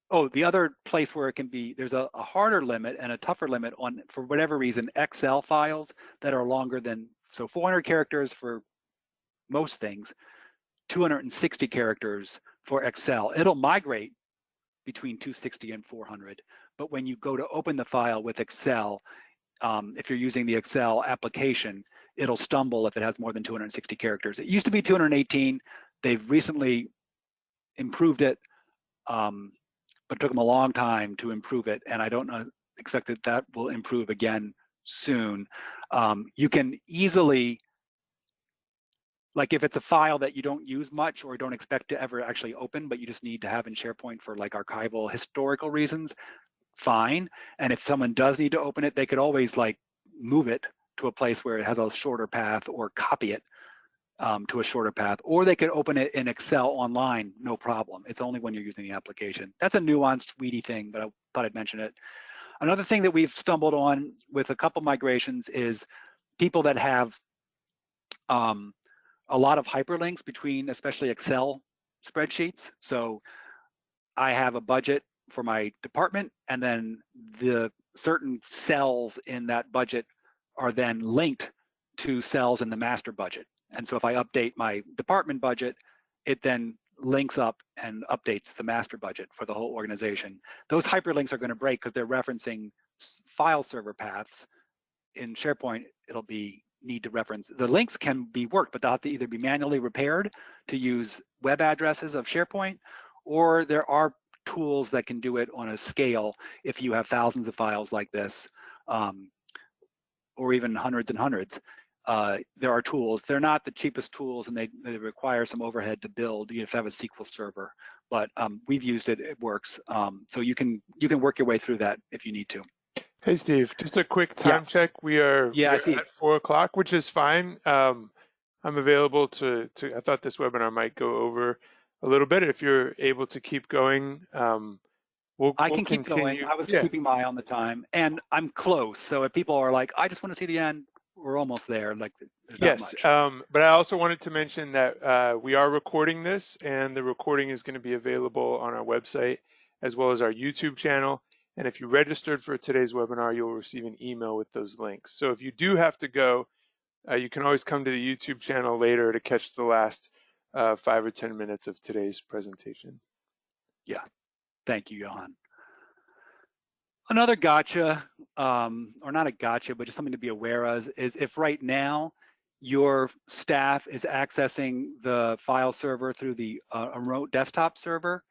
Oh, the other place where it can be, there's a harder limit and a tougher limit on, for whatever reason, Excel files that are longer than, so 400 characters for most things, 260 characters for Excel. It'll migrate between 260 and 400, but when you go to open the file with Excel, if you're using the Excel application, it'll stumble if it has more than 260 characters. It used to be 218. They've recently improved it, but it took them a long time to improve it, and I don't expect that will improve again soon. You can easily, like if it's a file that you don't use much or don't expect to ever actually open, but you just need to have in SharePoint for like archival historical reasons, fine. And if someone does need to open it, they could always like move it to a place where it has a shorter path or copy it to a shorter path, or they could open it in Excel online, no problem. It's only when you're using the application. That's a nuanced, weedy thing, but I thought I'd mention it. Another thing that we've stumbled on with a couple migrations is people that have a lot of hyperlinks between, especially Excel spreadsheets. So I have a budget for my department, and then the certain cells in that budget are then linked to cells in the master budget. And so if I update my department budget, it then links up and updates the master budget for the whole organization. Those hyperlinks are going to break because they're referencing file server paths. In SharePoint, it'll be need to reference. The links can be worked, but they'll have to either be manually repaired to use web addresses of SharePoint, or there are tools that can do it on a scale if you have thousands of files like this, or even hundreds and hundreds. There are tools. They're not the cheapest tools, and they require some overhead to build. You have to have a SQL server, but we've used it. It works. So you can work your way through that if you need to. Hey, Steve, just a quick Yeah. time check. We are I see. at 4 o'clock, which is fine. I'm available to, I thought this webinar might go over a little bit. If you're able to keep going, we'll can keep continue. going. I was keeping my eye on the time, and I'm close. So if people are like, I just want to see the end, we're almost there. Like, there's not much. But I also wanted to mention that we are recording this, and the recording is going to be available on our website as well as our YouTube channel. And if you registered for today's webinar, you'll receive an email with those links. So if you do have to go, you can always come to the YouTube channel later to catch the last 5 or 10 minutes of today's presentation. Yeah, thank you, Johan. Another gotcha, or not a gotcha, but just something to be aware of, is if right now your staff is accessing the file server through the remote desktop server,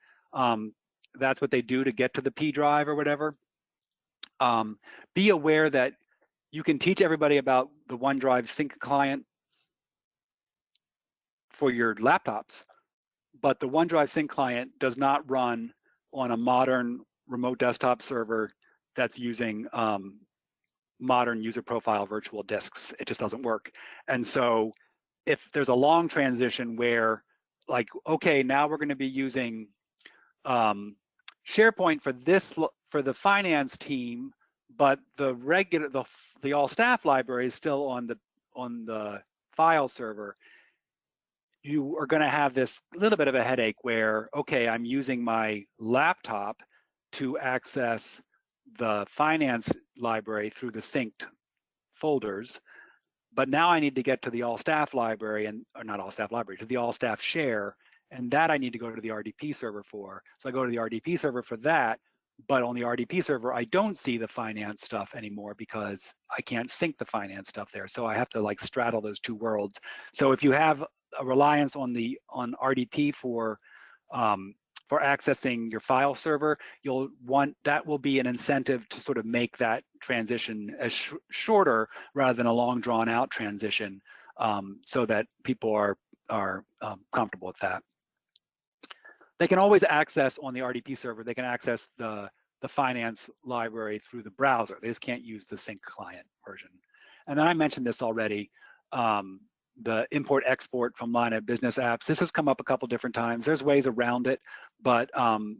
that's what they do to get to the P drive or whatever. Be aware that you can teach everybody about the OneDrive sync client for your laptops, but the OneDrive sync client does not run on a modern remote desktop server that's using modern user profile virtual disks. It just doesn't work. And so if there's a long transition where, like, okay, now we're going to be using SharePoint for the finance team, but the all staff library is still on the file server, you are going to have this little bit of a headache where, okay, I'm using my laptop to access the finance library through the synced folders, but now I need to get to the all staff library, or not all staff library, to the all staff share, and that I need to go to the RDP server for. So I go to the RDP server for that, but on the RDP server, I don't see the finance stuff anymore because I can't sync the finance stuff there. So I have to like straddle those two worlds. So if you have a reliance on RDP for accessing your file server, that will be an incentive to sort of make that transition as shorter rather than a long drawn out transition, so that people are comfortable with that. They can always access on the RDP server, they can access the finance library through the browser. They just can't use the sync client version. And then I mentioned this already, the import export from line of business apps. This has come up a couple different times. There's ways around it, but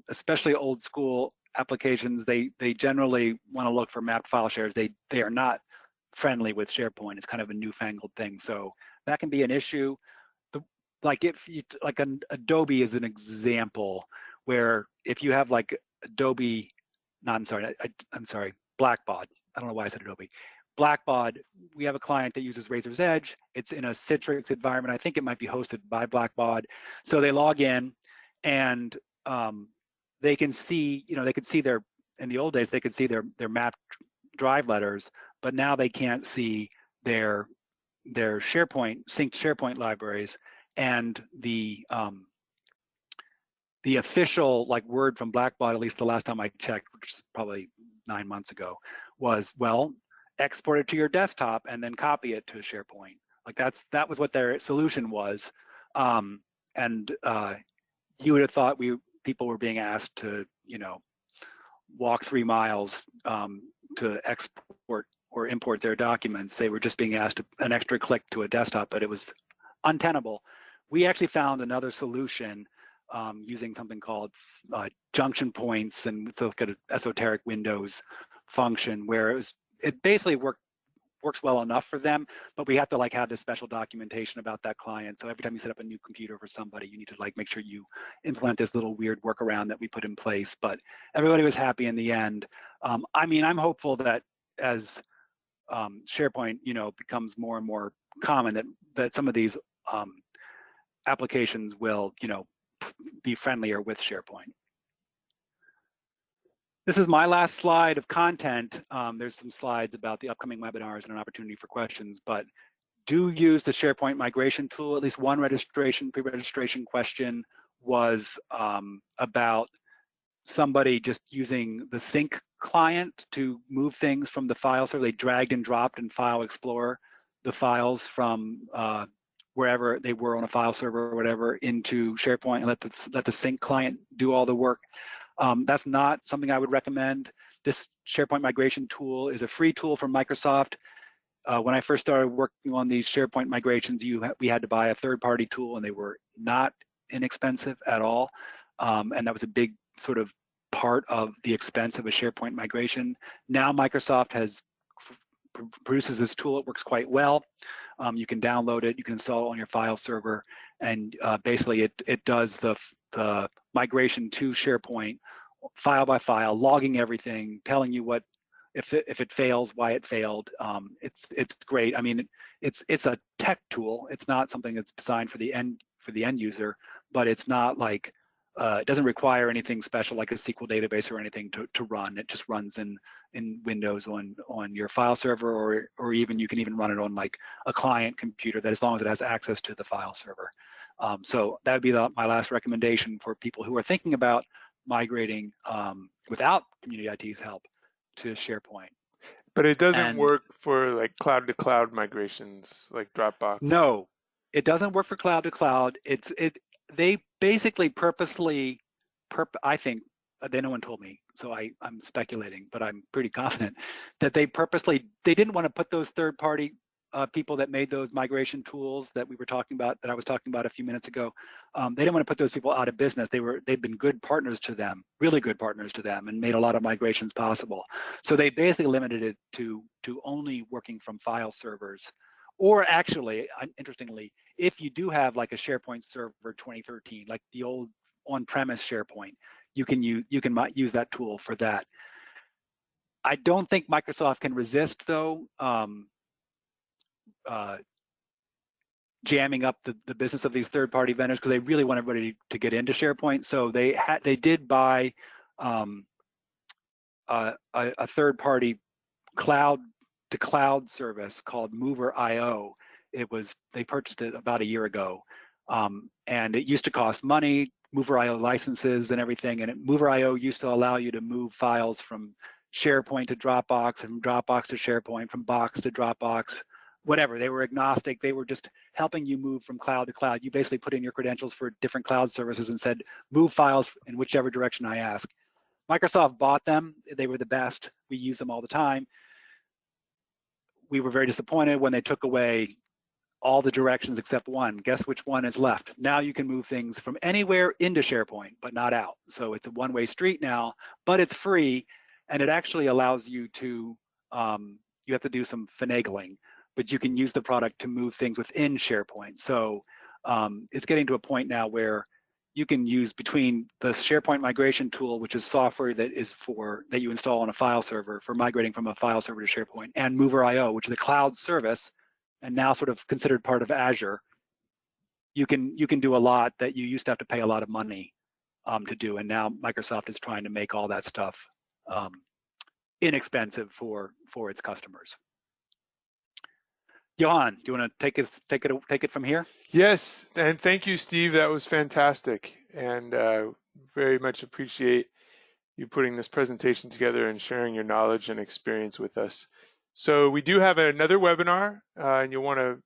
especially old school applications, they generally want to look for mapped file shares. They are not friendly with SharePoint. It's kind of a newfangled thing. So that can be an issue. Like Adobe is an example where if you have like Adobe, no, I'm sorry, Blackbaud. I don't know why I said Adobe. Blackbaud, we have a client that uses Razor's Edge. It's in a Citrix environment. I think it might be hosted by Blackbaud. So they log in and they can see, they could see in the old days, they could see their mapped drive letters, but now they can't see their SharePoint, synced SharePoint libraries. And the official word from Blackbaud, at least the last time I checked, which is probably 9 months ago, was, well, export it to your desktop and then copy it to SharePoint. Like that was what their solution was. And you would have thought people were being asked to, walk 3 miles to export or import their documents. They were just being asked an extra click to a desktop, but it was untenable. We actually found another solution using something called junction points, and so look at an esoteric Windows function where it basically works well enough for them, but we have to have this special documentation about that client. So every time you set up a new computer for somebody, you need to make sure you implement this little weird workaround that we put in place. But everybody was happy in the end. I mean, I'm hopeful that as SharePoint, becomes more and more common, that some of these applications will, be friendlier with SharePoint. This is my last slide of content. There's some slides about the upcoming webinars and an opportunity for questions, but do use the SharePoint migration tool. At least one pre-registration question was about somebody just using the sync client to move things from the file server. They dragged and dropped in File Explorer the files from wherever they were on a file server or whatever into SharePoint and let the sync client do all the work. That's not something I would recommend. This SharePoint migration tool is a free tool from Microsoft. When I first started working on these SharePoint migrations, we had to buy a third-party tool, and they were not inexpensive at all. And that was a big sort of part of the expense of a SharePoint migration. Now Microsoft produces this tool. It works quite well. You can download it, you can install it on your file server, and basically it does the migration to SharePoint file by file, logging everything, telling you what if it fails, why it failed. It's great. I mean, it's a tech tool. It's not something that's designed for the end user, but it's not like it doesn't require anything special like a SQL database or anything to run. It just runs in Windows on your file server, or even you can even run it on like a client computer, that as long as it has access to the file server. So that would be my last recommendation for people who are thinking about migrating without Community IT's help to SharePoint. But it doesn't work for like cloud to cloud migrations like Dropbox. No, it doesn't work for cloud to cloud. They basically purposely, I think, no one told me, so I'm speculating, but I'm pretty confident that they didn't want to put those third-party people that made those migration tools that I was talking about a few minutes ago. They didn't want to put those people out of business. They've been good partners to them, really good partners to them, and made a lot of migrations possible. So they basically limited it to only working from file servers. Or actually, interestingly, if you do have like a SharePoint server 2013, like the old on-premise SharePoint, you can use that tool for that. I don't think Microsoft can resist though jamming up the business of these third-party vendors, because they really want everybody to get into SharePoint. So they did buy a third-party cloud to cloud service called Mover.io. They purchased it about a year ago, and it used to cost money, Mover.io licenses and everything. And Mover.io used to allow you to move files from SharePoint to Dropbox, and from Dropbox to SharePoint, from Box to Dropbox, whatever. They were agnostic. They were just helping you move from cloud to cloud. You basically put in your credentials for different cloud services and said, move files in whichever direction I ask. Microsoft bought them. They were the best. We use them all the time. We were very disappointed when they took away all the directions except one. Guess which one is left? Now you can move things from anywhere into SharePoint, but not out. So it's a one-way street now, but it's free, and it actually allows you to, you have to do some finagling, but you can use the product to move things within SharePoint. So it's getting to a point now where you can use between the SharePoint migration tool, which is software that you install on a file server for migrating from a file server to SharePoint, and Mover.io, which is a cloud service and now sort of considered part of Azure. You can do a lot that you used to have to pay a lot of money to do, and now Microsoft is trying to make all that stuff inexpensive for its customers. Johan, do you want to take it from here? Yes, and thank you, Steve. That was fantastic, and very much appreciate you putting this presentation together and sharing your knowledge and experience with us. So we do have another webinar, and you'll want to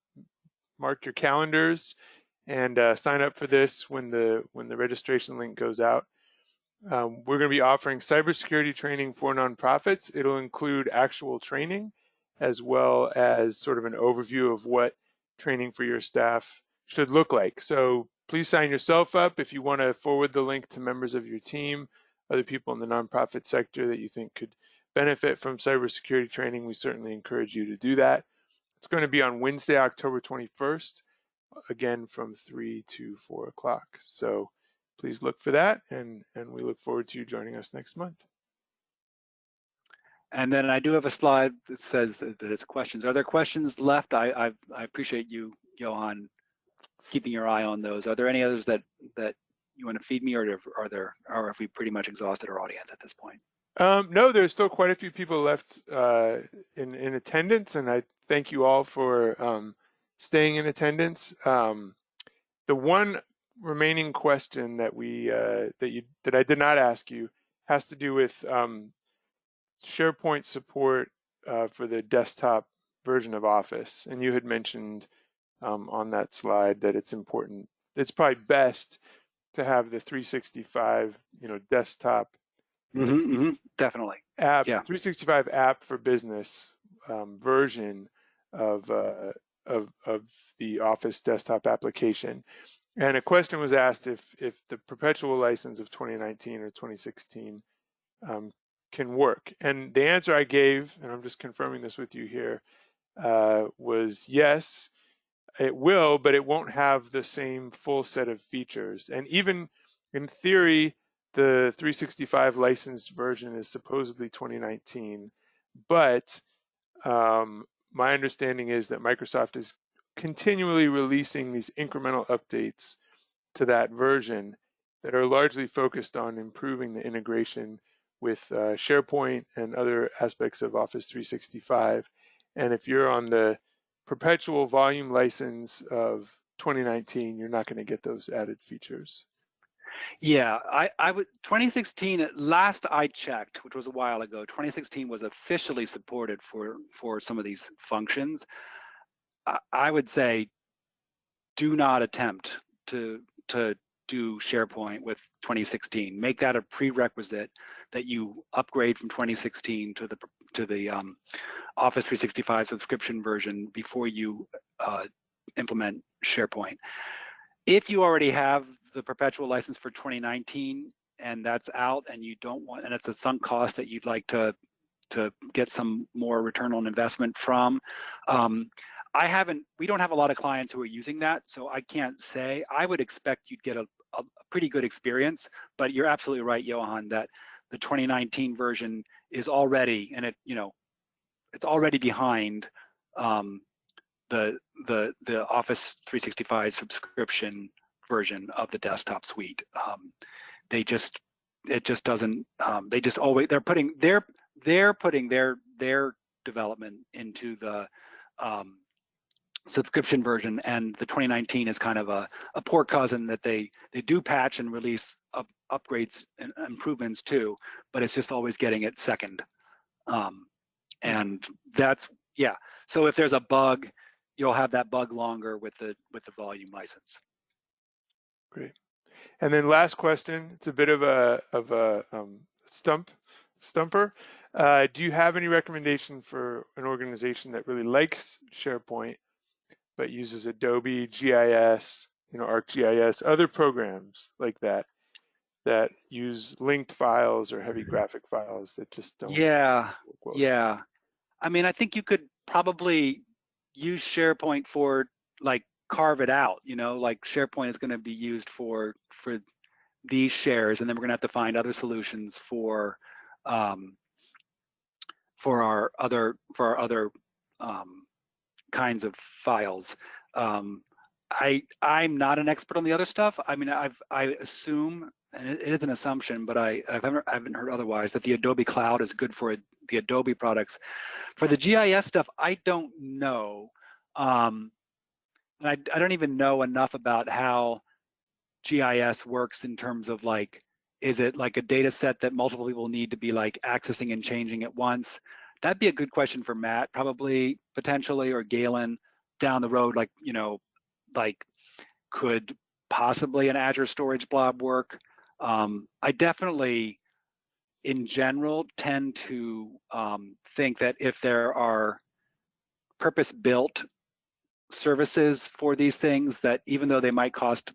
mark your calendars and sign up for this when the registration link goes out. We're going to be offering cybersecurity training for nonprofits. It'll include actual training as well as sort of an overview of what training for your staff should look like. So please sign yourself up. If you want to forward the link to members of your team, other people in the nonprofit sector that you think could benefit from cybersecurity training, we certainly encourage you to do that. It's going to be on Wednesday, October 21st, again from 3 to 4 o'clock. So please look for that, and we look forward to you joining us next month. And then I do have a slide that says that it's questions. Are there questions left? I appreciate you, Johan, keeping your eye on those. Are there any others that you want to feed me, or have we pretty much exhausted our audience at this point? No, there's still quite a few people left in attendance, and I thank you all for staying in attendance. The one remaining question that that I did not ask you has to do with SharePoint support for the desktop version of Office, and you had mentioned on that slide that it's important. It's probably best to have the 365, desktop definitely app, yeah. 365 app for business version of the Office desktop application. And a question was asked if the perpetual license of 2019 or 2016 can work. And the answer I gave, and I'm just confirming this with you here, was yes, it will, but it won't have the same full set of features. And even in theory, the 365 licensed version is supposedly 2019, but my understanding is that Microsoft is continually releasing these incremental updates to that version that are largely focused on improving the integration with SharePoint and other aspects of Office 365. And if you're on the perpetual volume license of 2019, you're not going to get those added features. Yeah, I would 2016 last I checked, which was a while ago, 2016 was officially supported for some of these functions. I would say do not attempt to do SharePoint with 2016. Make that a prerequisite that you upgrade from 2016 to the Office 365 subscription version before you implement SharePoint. If you already have the perpetual license for 2019 and that's out, and you don't want, and it's a sunk cost that you'd like to get some more return on investment from, we don't have a lot of clients who are using that, so I can't say. I would expect you'd get a pretty good experience, but you're absolutely right, Johan, that the 2019 version is already, and it's already behind the Office 365 subscription version of the desktop suite. It just doesn't. They just always they're putting their development into the subscription version, and the 2019 is kind of a poor cousin that they do patch and release upgrades and improvements too, but it's just always getting it second. And that's, yeah. So if there's a bug, you'll have that bug longer with the volume license. Great. And then last question, it's a bit of a stumper. Do you have any recommendation for an organization that really likes SharePoint but uses Adobe GIS, ArcGIS, other programs like that use linked files or heavy graphic files that just don't work well? Yeah. I mean, I think you could probably use SharePoint for, like, carve it out, like SharePoint is going to be used for these shares, and then we're going to have to find other solutions for our other kinds of files. I'm not an expert on the other stuff. I mean, I assume, and it is an assumption, but I haven't heard otherwise, that the Adobe Cloud is good for the Adobe products. For the GIS stuff, I don't know. And I don't even know enough about how GIS works in terms of, like, is it like a data set that multiple people need to be, like, accessing and changing at once? that'd be a good question for Matt, probably, potentially, or Galen down the road. Like, like could possibly an Azure Storage Blob work? I definitely, in general, tend to think that if there are purpose-built services for these things, that even though they might cost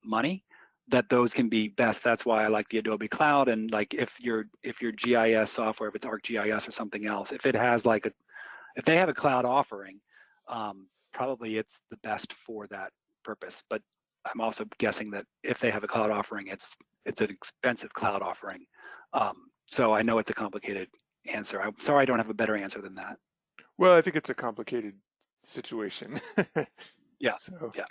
money, that those can be best. That's why I like the Adobe Cloud. And like if your GIS software, if it's ArcGIS or something else, if it has if they have a cloud offering, probably it's the best for that purpose. But I'm also guessing that if they have a cloud offering, it's an expensive cloud offering. So I know it's a complicated answer. I'm sorry I don't have a better answer than that. Well, I think it's a complicated situation. Yeah, So, yeah.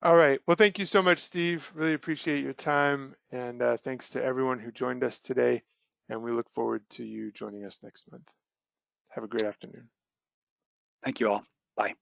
All right. Well, thank you so much, Steve. Really appreciate your time. And thanks to everyone who joined us today. And we look forward to you joining us next month. Have a great afternoon. Thank you all. Bye.